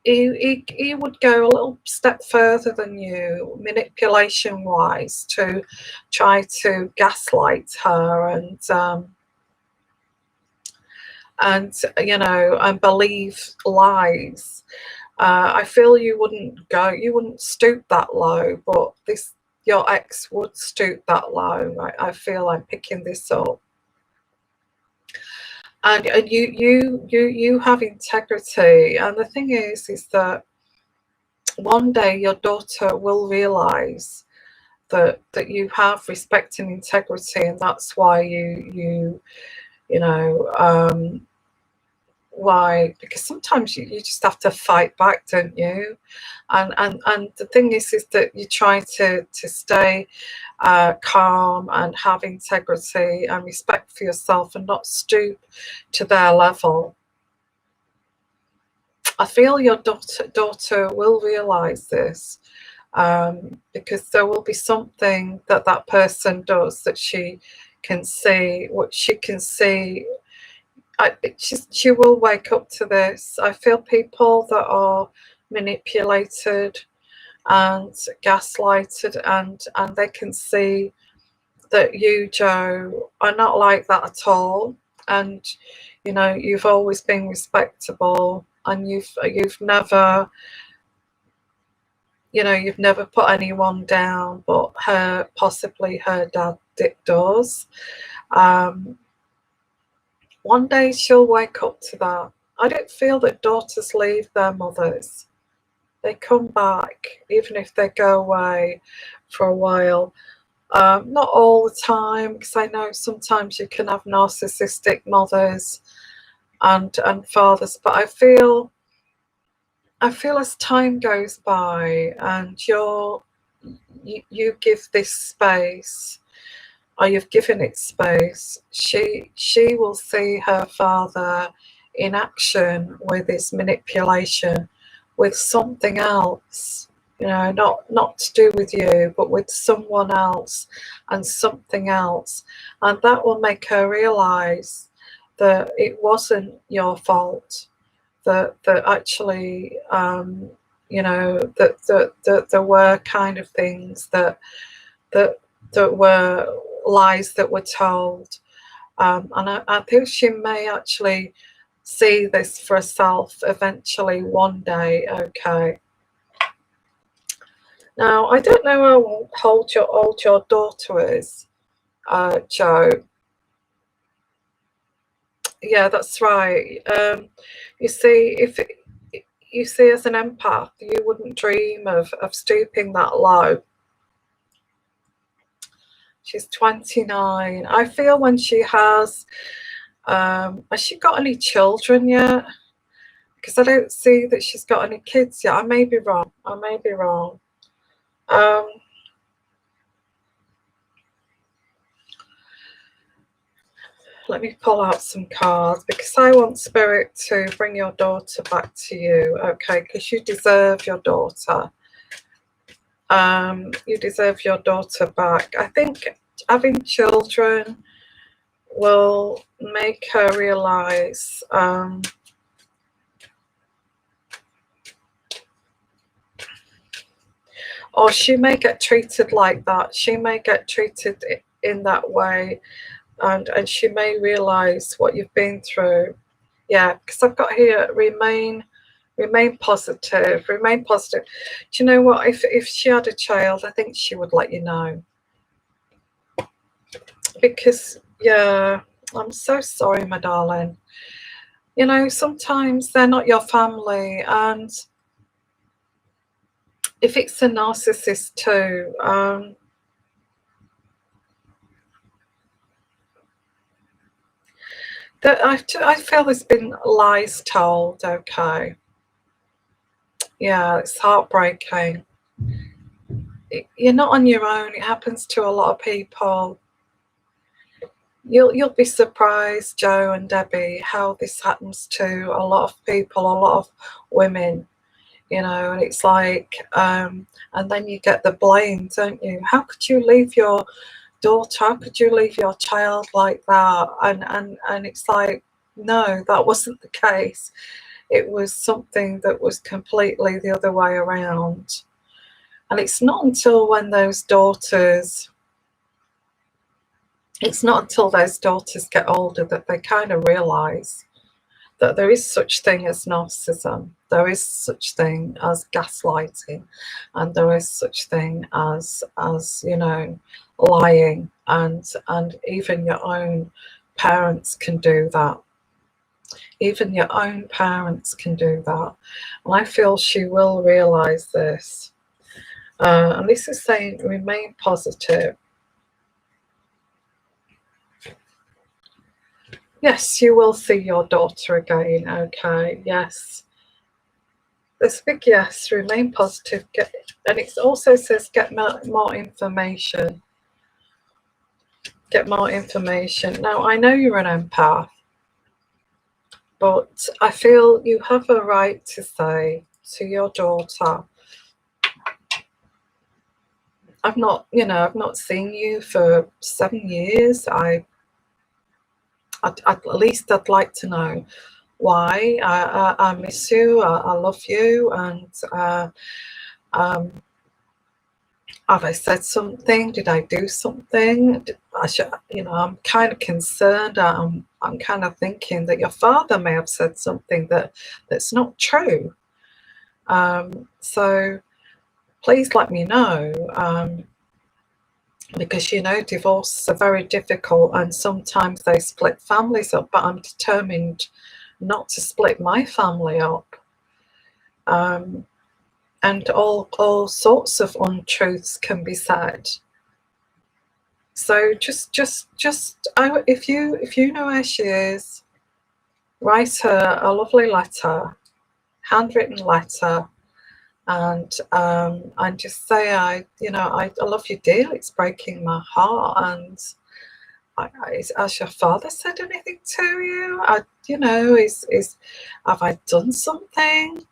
He would go a little step further than you, manipulation wise, to try to gaslight her and believe lies. I feel you wouldn't stoop that low, but your ex would stoop that low. Right? I feel I'm picking this up. And you have integrity, and the thing is that one day your daughter will realize that you have respect and integrity, and that's why why, because sometimes you just have to fight back, don't you? And the thing is that you try to stay calm and have integrity and respect for yourself and not stoop to their level. I feel your daughter will realize this, because there will be something that that person does that she can see. What she can see, she will wake up to this. I feel people that are manipulated and gaslighted, and they can see that you, Joe, are not like that at all. And you know, you've always been respectable, and you've never, you know, you've never put anyone down, but her, possibly her dad, does. One day she'll wake up to that. I don't feel that daughters leave their mothers. They come back, even if they go away for a while. Not all the time, because I know sometimes you can have narcissistic mothers and fathers, but I feel as time goes by and you give this space, or you've given it space, she will see her father in action with his manipulation, with something else, you know, not to do with you, but with someone else and something else. And that will make her realize that it wasn't your fault, that actually, you know, that there were kind of things that were lies that were told. And I think she may actually see this for herself eventually one day. Okay. Now, I don't know how old your daughter is, Joe. Yeah, that's right. You see, you see, as an empath, you wouldn't dream of stooping that low. She's 29. I feel when she has she got any children yet? Because I don't see that she's got any kids yet. I may be wrong. Let me pull out some cards, because I want Spirit to bring your daughter back to you, okay? Because you deserve your daughter. You deserve your daughter back. I think having children will make her realize or she may get treated like that. She may get treated in that way, and she may realize what you've been through. Yeah, because I've got here, remain positive, remain positive. Do you know what? If she had a child, I think she would let you know. Because, yeah, I'm so sorry, my darling. You know, sometimes they're not your family, and if it's a narcissist too, that I feel there's been lies told, okay? Yeah, it's heartbreaking. You're not on your own. It happens to a lot of people. You'll be surprised, Joe and Debbie, how this happens to a lot of people, a lot of women, you know. And it's like, and then you get the blame, don't you? How could you leave your daughter? How could you leave your child like that? And it's like, no, that wasn't the case. It was something that was completely the other way around. And it's not until those daughters get older that they kind of realize that there is such thing as narcissism, there is such thing as gaslighting, and there is such thing as you know, lying, and even your own parents can do that. Even your own parents can do that. And I feel she will realize this. And this is saying remain positive. Yes, you will see your daughter again, okay? Yes. There's a big yes, remain positive. And it also says get more information. Get more information. Now, I know you're an empath. But I feel you have a right to say to your daughter, I've not seen you for 7 years. At least I'd like to know why. I miss you. I love you. And have I said something? Did I do something? I'm kind of concerned. I'm kind of thinking that your father may have said something that's not true. So please let me know. Because divorces are very difficult, and sometimes they split families up, but I'm determined not to split my family up. And all sorts of untruths can be said. So if you know where she is, write her a lovely letter, handwritten letter, and just say, I love you dearly. It's breaking my heart. And has your father said anything to you? Have I done something?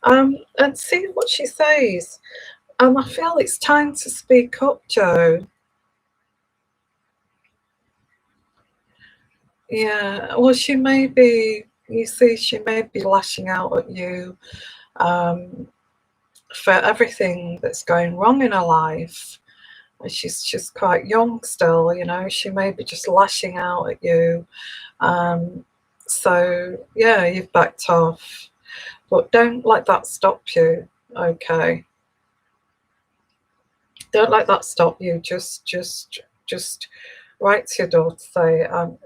And see what she says. And I feel it's time to speak up, Joe. Yeah, well, she may be lashing out at you for everything that's going wrong in her life. She's quite young still, she may be just lashing out at you. So yeah, you've backed off, but don't let that stop you. Okay, don't let that stop you. Just write to your daughter, say, I'm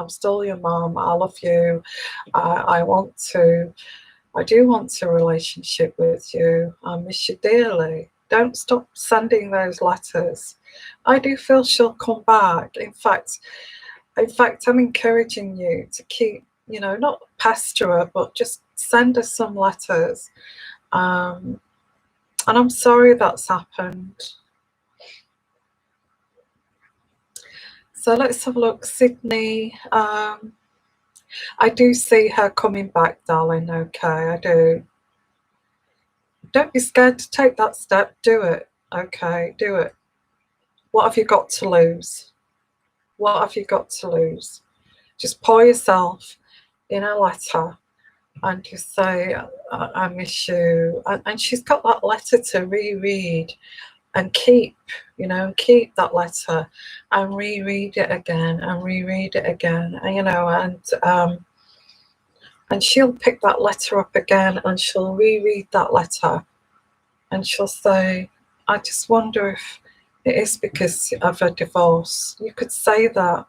still your mom. I love you. I do want a relationship with you. I miss you dearly. Don't stop sending those letters. I do feel she'll come back. In fact, I'm encouraging you to keep, not pester her, but just send her some letters. And I'm sorry that's happened. So let's have a look. Sydney. I do see her coming back, darling. Okay, I do. Don't be scared to take that step. Do it. Okay, do it. What have you got to lose? What have you got to lose? Just pour yourself in a letter and just say, I miss you. And she's got that letter to reread and keep that letter and reread it again and reread it again. And she'll pick that letter up again and she'll reread that letter and she'll say, I just wonder if it is because of a divorce. You could say that.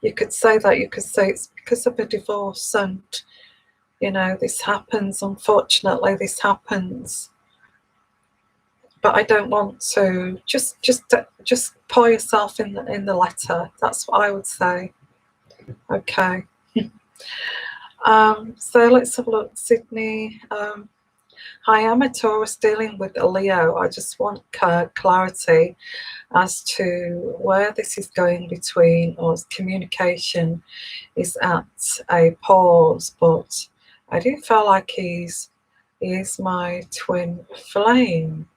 You could say it's because of a divorce, and this happens. Unfortunately, this happens. But I don't want to just pour yourself in the letter. That's what I would say. Okay. So let's have a look, Sydney. Hi, I'm a Taurus dealing with a Leo. I just want clarity as to where this is going between us. Communication is at a pause, but I do feel like he is my twin flame.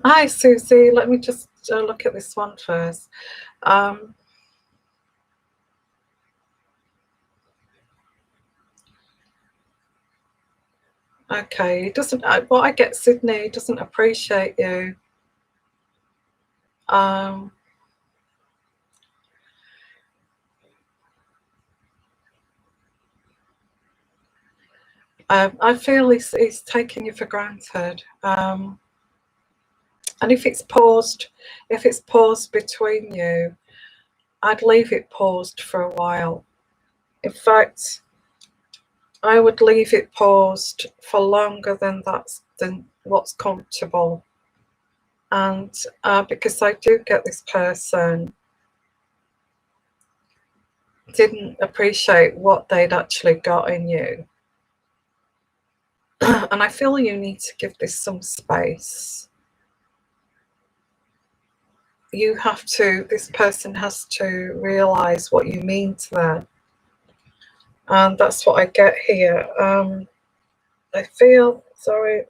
Hi, Susie. Let me just look at this one first. Okay, he doesn't. What I get, Sydney, doesn't appreciate you. I feel he's taking you for granted. And if it's paused between you, I'd leave it paused for a while. In fact, I would leave it paused for longer than what's comfortable. And because I do get this person didn't appreciate what they'd actually got in you. And I feel you need to give this some space. you have to, this person has to realize what you mean to them. And that's what I get here. I feel, sorry,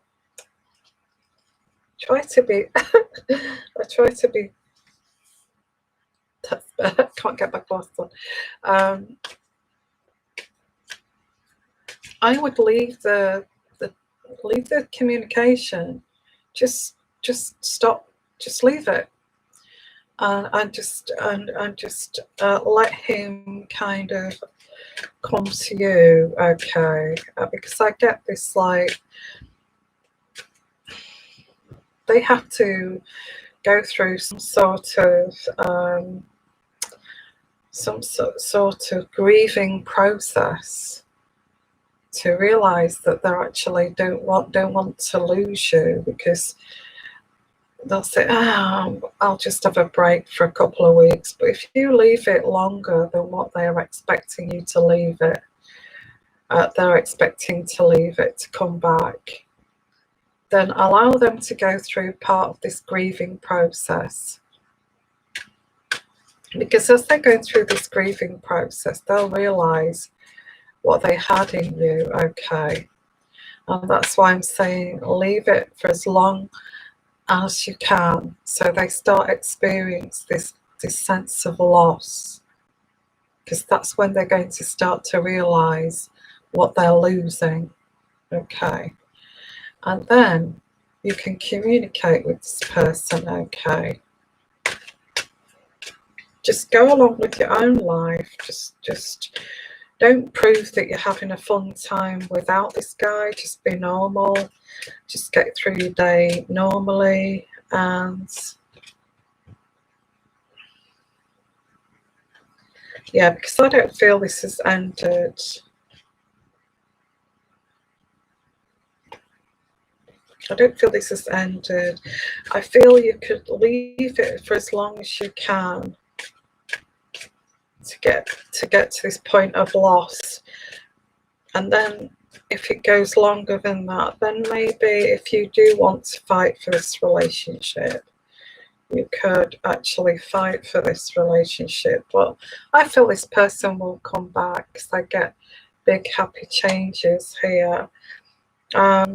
try to be, I try to be, that's better, can't get my glasses on. I would leave the communication. Just stop. Just leave it, and just let him kind of come to you. Okay, because I get this, like, they have to go through some sort of grieving process to realize that they actually don't want to lose you, because they'll say, I'll just have a break for a couple of weeks. But if you leave it longer than what they're expecting you to leave it, they're expecting to leave it to come back, then allow them to go through part of this grieving process. Because as they're going through this grieving process, they'll realize what they had in you. Okay, and that's why I'm saying leave it for as long as you can, so they start experience this sense of loss, because that's when they're going to start to realize what they're losing. Okay, and then you can communicate with this person. Okay, just go along with your own life. Just don't prove that you're having a fun time without this guy. Just be normal. Just get through your day normally. And yeah, because I don't feel this has ended. I don't feel this has ended. I feel you could leave it for as long as you can to get to this point of loss. And then if it goes longer than that, then maybe if you do want to fight for this relationship, you could actually fight for this relationship. But I feel this person will come back, because I get big happy changes here. I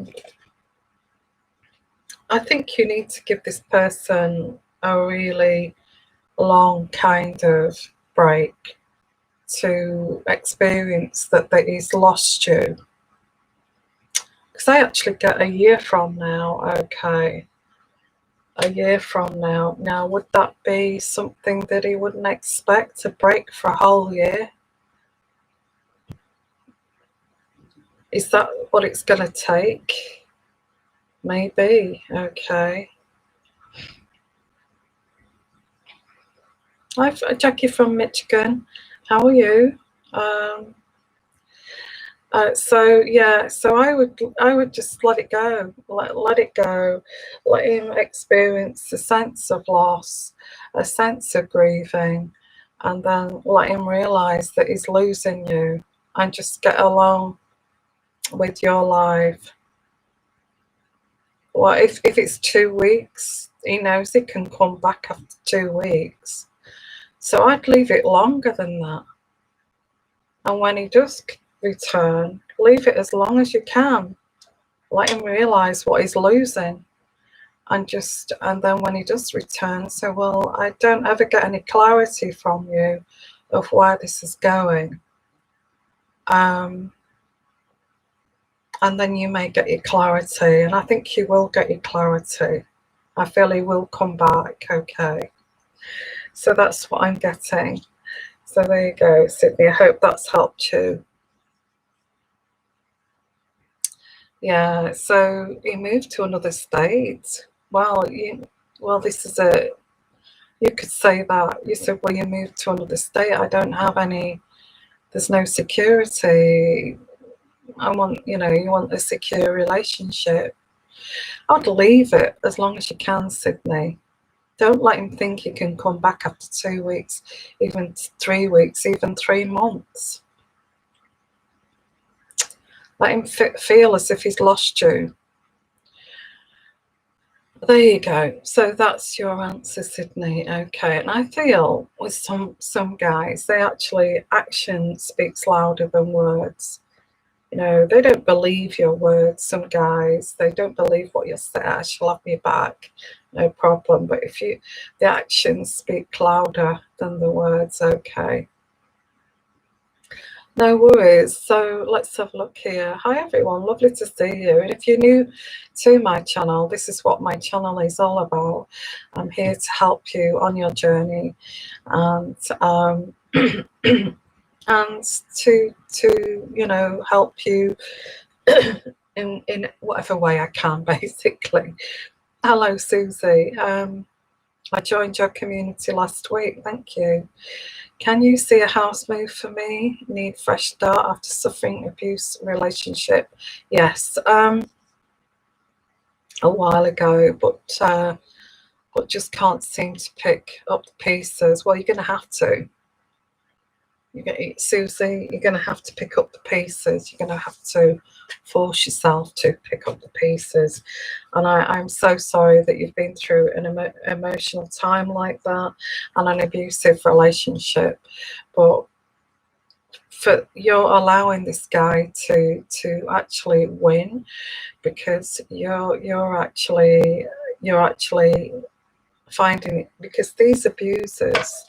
think you need to give this person a really long kind of break to experience that he's lost you. Because I actually get a year from now. Okay, a year from now. Now, would that be something that he wouldn't expect, to break for a whole year? Is that what it's going to take? Maybe. Okay. Hi, Jackie from Michigan. How are you? So yeah, so I would just let it go, let it go, let him experience a sense of loss, a sense of grieving, and then let him realize that he's losing you, and just get along with your life. Well, if it's 2 weeks, he knows he can come back after 2 weeks. So I'd leave it longer than that. And when he does return, leave it as long as you can. Let him realize what he's losing. And then when he does return, say, well, I don't ever get any clarity from you of where this is going. And then you may get your clarity, and I think he will get your clarity. I feel he will come back. Okay, so that's what I'm getting. So there you go, Sydney. I hope that's helped you. Yeah, so he moved to another state. Well, this is you could say that. You said, well, you moved to another state. I don't have any, there's no security. You want a secure relationship. I'd leave it as long as you can, Sydney. Don't let him think he can come back after 2 weeks, even 3 weeks, even 3 months. Let him feel as if he's lost you. There you go. So that's your answer, Sydney. Okay, and I feel with some guys, they actually, action speaks louder than words. You know, they don't believe your words. Some guys, they don't believe what you say. "I shall have me back, no problem." But if you, the actions speak louder than the words. Okay. No worries. So let's have a look here. Hi everyone, lovely to see you. And if you're new to my channel, this is what my channel is all about. I'm here to help you on your journey, and and to you know, help you in whatever way I can, basically. Hello Susie. I joined your community last week. Thank you. Can you see a house move for me? Need fresh start after suffering abuse relationship? Yes, a while ago, but just can't seem to pick up the pieces. Well, you're going to have to. Susie, you're going to have to pick up the pieces. You're going to have to force yourself to pick up the pieces. And I'm so sorry that you've been through an emotional time like that and an abusive relationship. But you're allowing this guy to actually win, because you're actually finding it, because these abusers,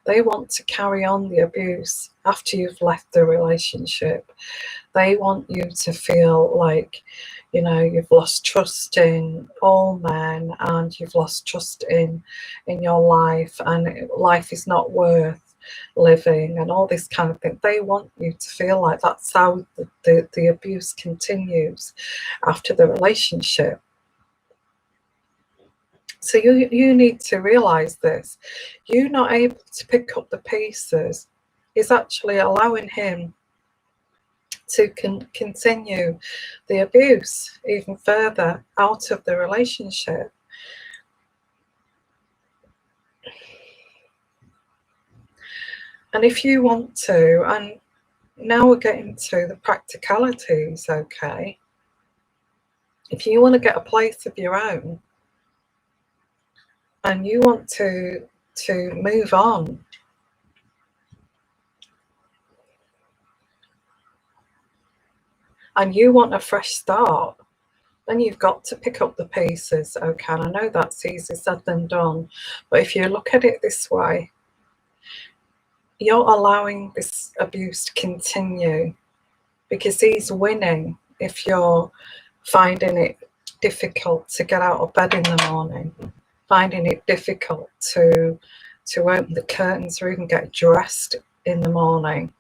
they want to carry on the abuse after you've left the relationship. They want you to feel like, you know, you've lost trust in all men, and you've lost trust in your life, and life is not worth living, and all this kind of thing. They want you to feel like that's how the abuse continues after the relationship. So you need to realize this. You not able to pick up the pieces is actually allowing him to continue the abuse even further out of the relationship. And if you want to, and now we're getting to the practicalities, okay? If you want to get a place of your own, and you want to move on, and you want a fresh start, then you've got to pick up the pieces, okay? And I know that's easier said than done, but if you look at it this way, you're allowing this abuse to continue because he's winning if you're finding it difficult to get out of bed in the morning, finding it difficult to open the curtains or even get dressed in the morning,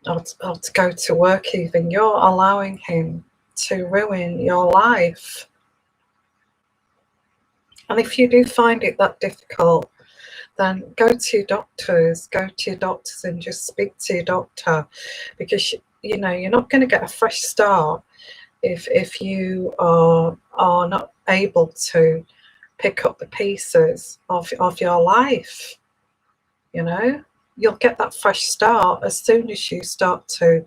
or to go to work even. You're allowing him to ruin your life. And if you do find it that difficult, then go to your doctors, and just speak to your doctor, because you know you're not going to get a fresh start if you are not able to pick up the pieces of your life. You know, you'll get that fresh start as soon as you start to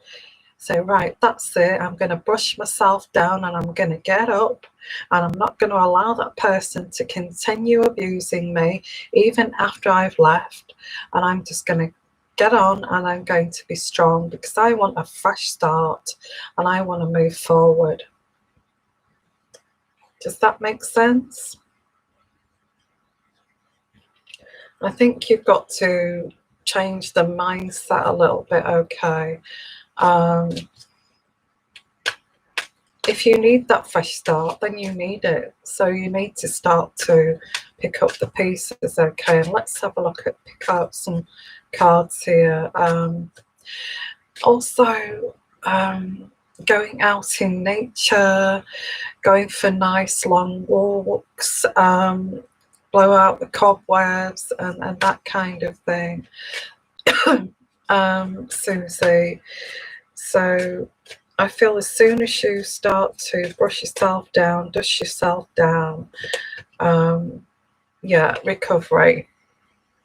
say, right, that's it, I'm going to brush myself down and I'm going to get up, and I'm not going to allow that person to continue abusing me even after I've left, and I'm just going to get on and I'm going to be strong because I want a fresh start and I want to move forward. Does that make sense? I think you've got to change the mindset a little bit, okay? If you need that fresh start, then you need it. So you need to start to pick up the pieces, okay? And let's have a look at, pick out some cards here. Also, going out in nature, going for nice long walks, blow out the cobwebs and that kind of thing. Susie, so I feel as soon as you start to brush yourself down, dust yourself down, yeah, recovery.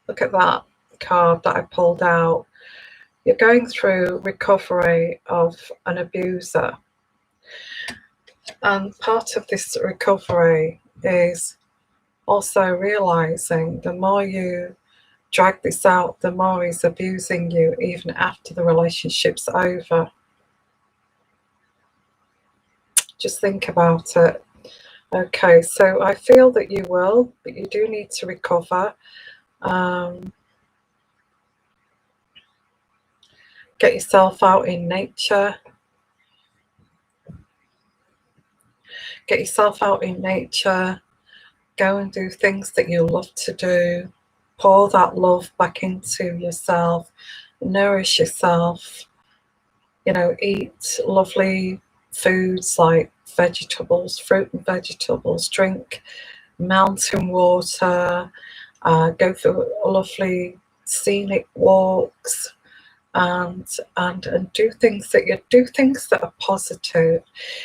Look at that card that I pulled out. You're going through recovery of an abuser. And part of this recovery is also realizing the more you drag this out, the more he's abusing you even after the relationship's over. Just think about it. Okay, so I feel that you will, but you do need to recover. Get yourself out in nature. Get yourself out in nature. Go and do things that you love to do. Pour that love back into yourself. Nourish yourself. You know, eat lovely foods like vegetables, fruit and vegetables. Drink mountain water. Go for lovely scenic walks. And do things that are positive.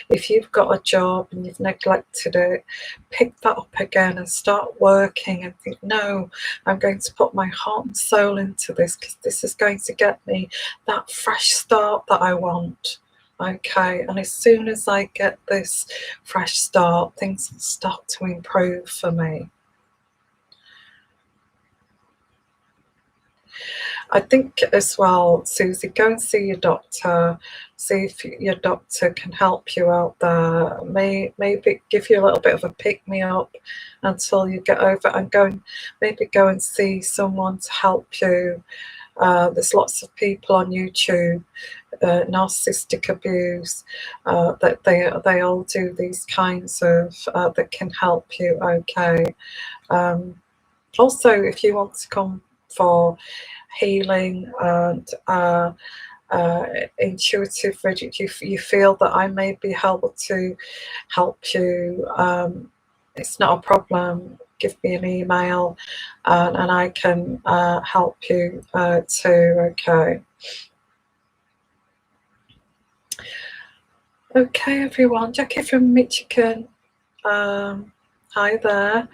If you've got a job and you've neglected it, pick that up again and start working and think, no, I'm going to put my heart and soul into this because this is going to get me that fresh start that I want. Okay, and as soon as I get this fresh start, things will start to improve for me. I think as well, Susie, go and see your doctor. See if your doctor can help you out there. Maybe give you a little bit of a pick-me-up until you get over, and maybe go and see someone to help you. There's lots of people on YouTube, narcissistic abuse, that they all do these kinds of that can help you. Okay. Also, if you want to come for healing and intuitive reading, you feel that I may be able to help you, it's not a problem. Give me an email and I can help you too. Okay, everyone. Jackie from Michigan. Hi there.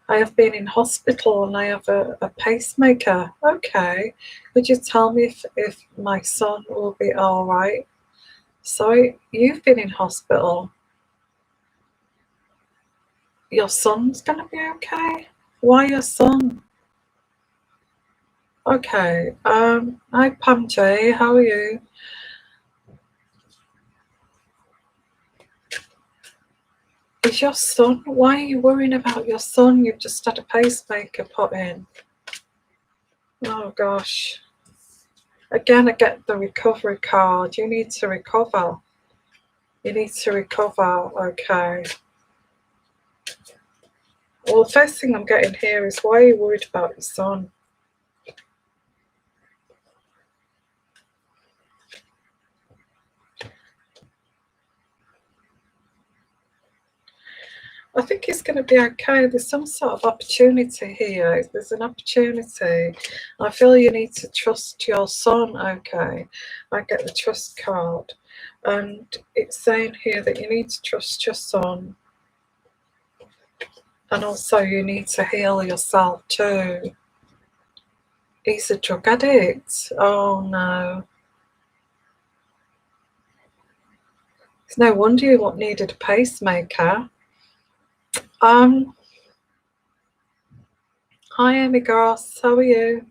I have been in hospital and I have a pacemaker. Okay. Could you tell me if my son will be all right? Sorry, you've been in hospital. Your son's going to be okay? Why your son? Okay. Hi, Pam J. How are you? Is your son? Why are you worrying about your son? You've just had a pacemaker put in. Oh, gosh. Again, I get the recovery card. You need to recover. You need to recover. Okay. Well, the first thing I'm getting here is, why are you worried about your son? I think it's going to be okay. There's some sort of opportunity here. There's an opportunity. I feel you need to trust your son. Okay. I get the trust card. And it's saying here that you need to trust your son. And also you need to heal yourself too. He's a drug addict. Oh no. It's no wonder you needed a pacemaker. Hi Amy Gross, how are you?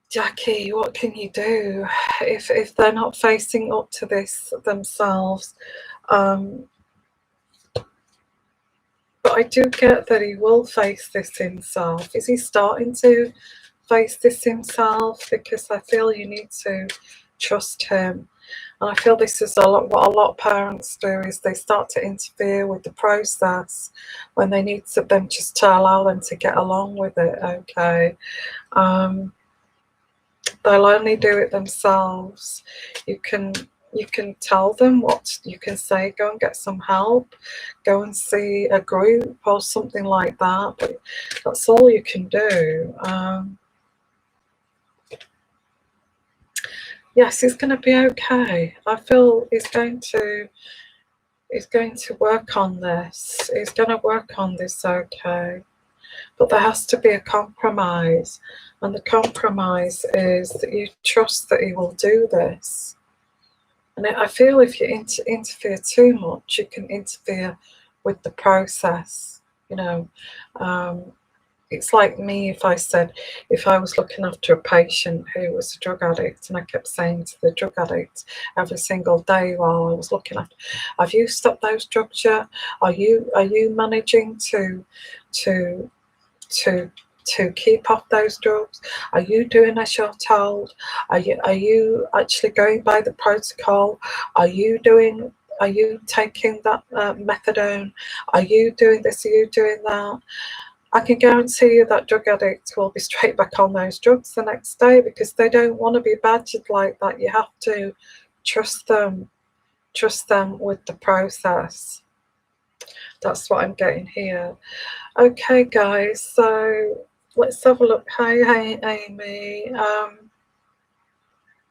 Jackie, what can you do if they're not facing up to this themselves? But I do get that he will face this himself. Is he starting to face this himself? Because I feel you need to trust him. And I feel this is what a lot of parents do, is they start to interfere with the process when they need them just to allow them to get along with it. Okay. They'll only do it themselves. You can tell them what you can say. Go and get some help. Go and see a group or something like that. But that's all you can do. Yes, he's going to be okay. I feel he's going to work on this. He's going to work on this, okay. But there has to be a compromise. And the compromise is that you trust that he will do this. And I feel if you interfere too much, you can interfere with the process, you know. It's like me if I was looking after a patient who was a drug addict, and I kept saying to the drug addict every single day while I was looking after, have you stopped those drugs yet? Are you managing to keep off those drugs? Are you doing as you're told? Are you actually going by the protocol? Are you taking that methadone? Are you doing this? Are you doing that? I can guarantee you that drug addicts will be straight back on those drugs the next day, because they don't want to be badgered like that. You have to trust them with the process. That's what I'm getting here. Okay, guys, so let's have a look. Hey, Amy.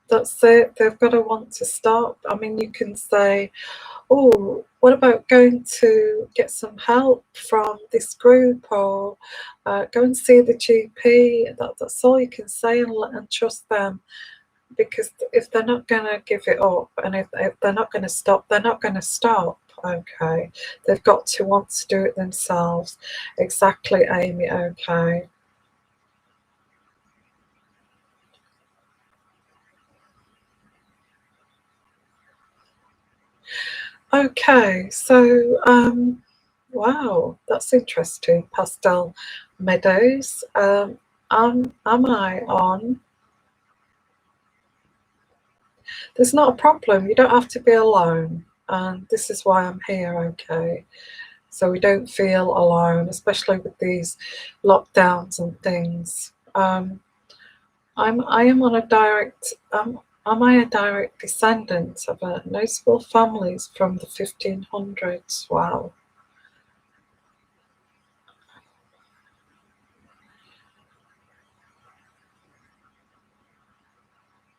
That's it. They've got to want to stop. I mean, you can say, oh, what about going to get some help from this group, or go and see the GP? That's all you can say, and trust them, because if they're not going to give it up, and if they're not going to stop, they're not going to stop. Okay, they've got to want to do it themselves. Exactly, Amy. Okay. Okay, so wow, that's interesting. Pastel Meadows. Am I on? There's not a problem. You don't have to be alone, and this is why I'm here. Okay, so we don't feel alone, especially with these lockdowns and things. I am on a direct. Am I a direct descendant of a notable families from the 1500s? Wow.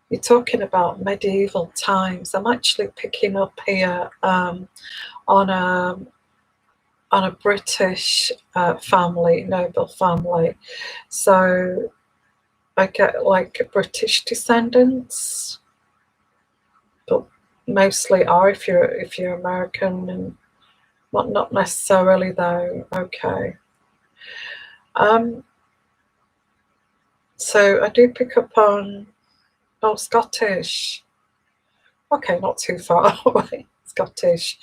You're talking about medieval times. I'm actually picking up here on a British family, noble family. So I get like British descendants, but mostly are if you're American, and not necessarily though. Okay. So I do pick up on Scottish. Okay, not too far away. Scottish.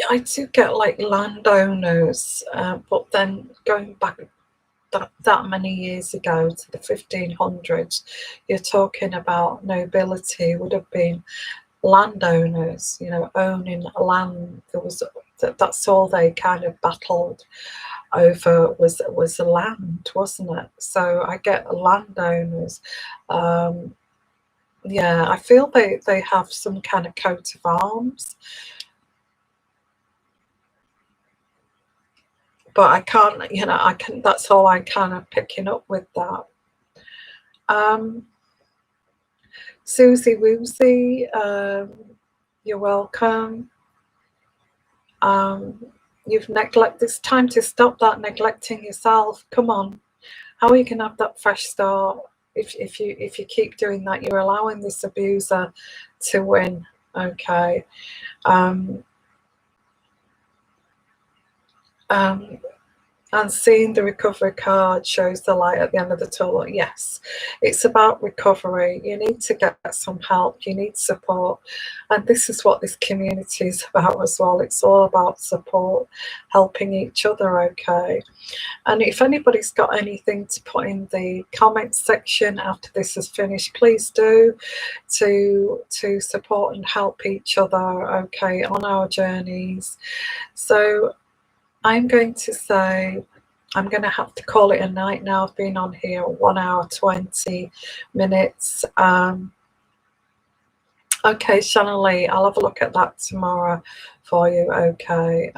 I do get like landowners, but then going back that many years ago to the 1500s, you're talking about nobility would have been landowners, you know, owning land. That's all they kind of battled over was the land, wasn't it? So I get landowners. Yeah, I feel they have some kind of coat of arms. But I can't, you know, that's all I'm kind of picking up with that. Susie Woozy, you're welcome. You've neglected, it's time to stop that neglecting yourself. Come on. How are you going to have that fresh start if you keep doing that? You're allowing this abuser to win. Okay. And seeing the recovery card shows the light at the end of the tunnel. Yes, it's about recovery. You need to get some help. You need support. And this is what this community is about as well. It's all about support, helping each other, okay? And if anybody's got anything to put in the comments section after this is finished, please do, to support and help each other, okay, on our journeys. So I'm going to say I'm going to have to call it a night now. I've been on here 1 hour 20 minutes. Okay, Shannon Lee, I'll have a look at that tomorrow for you. Okay.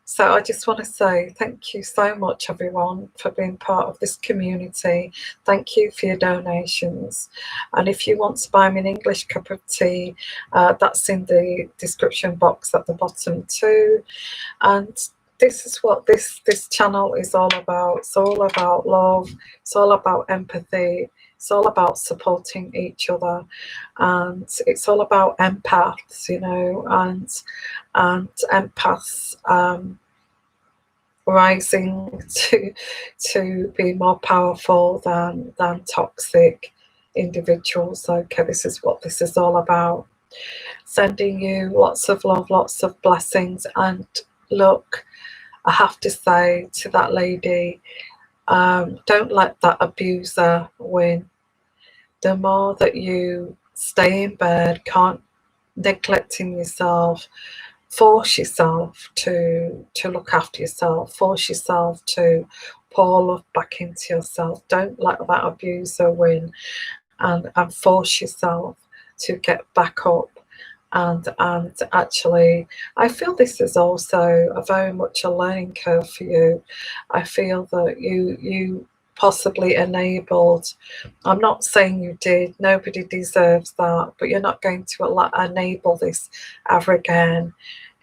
So I just want to say thank you so much, everyone, for being part of this community. Thank you for your donations. And if you want to buy me an English cup of tea, that's in the description box at the bottom too. And this is what this channel is all about. It's all about love. It's all about empathy. It's all about supporting each other, and it's all about empaths, you know, and empaths rising to be more powerful than toxic individuals. Okay, this is what this is all about. Sending you lots of love, lots of blessings, and look, I have to say to that lady, don't let that abuser win. The more that you stay in bed, can't neglecting yourself, force yourself to look after yourself, force yourself to pour love back into yourself. Don't let that abuser win, and force yourself to get back up. And actually, I feel this is also a very much a learning curve for you. I feel that you possibly enabled, I'm not saying you did, nobody deserves that, but you're not going to enable this ever again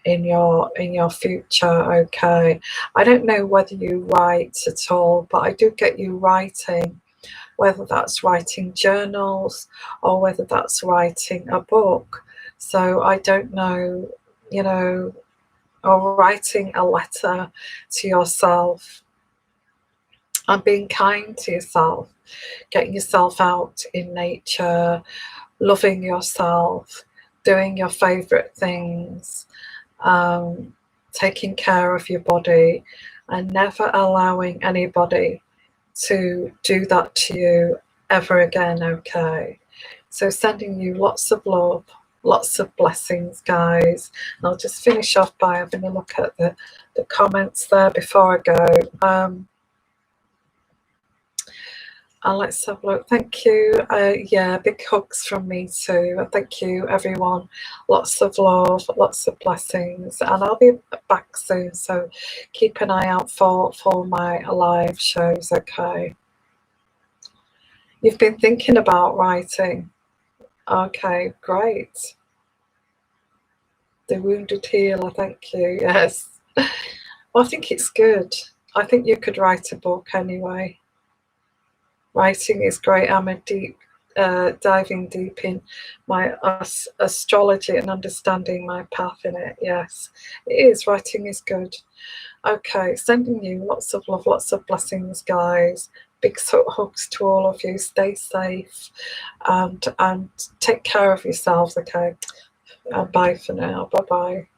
in your future. Okay, I don't know whether you write at all, but I do get you writing, whether that's writing journals or whether that's writing a book. So I don't know, you know, or writing a letter to yourself and being kind to yourself, getting yourself out in nature, loving yourself, doing your favorite things, taking care of your body, and never allowing anybody to do that to you ever again. Okay, so sending you lots of love, lots of blessings, guys. And I'll just finish off by having a look at the comments there before I go. And let's have a look. Thank you. Yeah, big hugs from me too. Thank you, everyone. Lots of love, lots of blessings, and I'll be back soon. So keep an eye out for my live shows. Okay. You've been thinking about writing. Okay, great. The Wounded Healer. Thank you. Yes. Well, I think it's good. I think you could write a book anyway. Writing is great. I'm a diving deep in my astrology and understanding my path in it. Yes, it is. Writing is good. Okay, sending you lots of love, lots of blessings, guys. Big hugs to all of you. Stay safe and take care of yourselves. Okay, bye for now. Bye bye.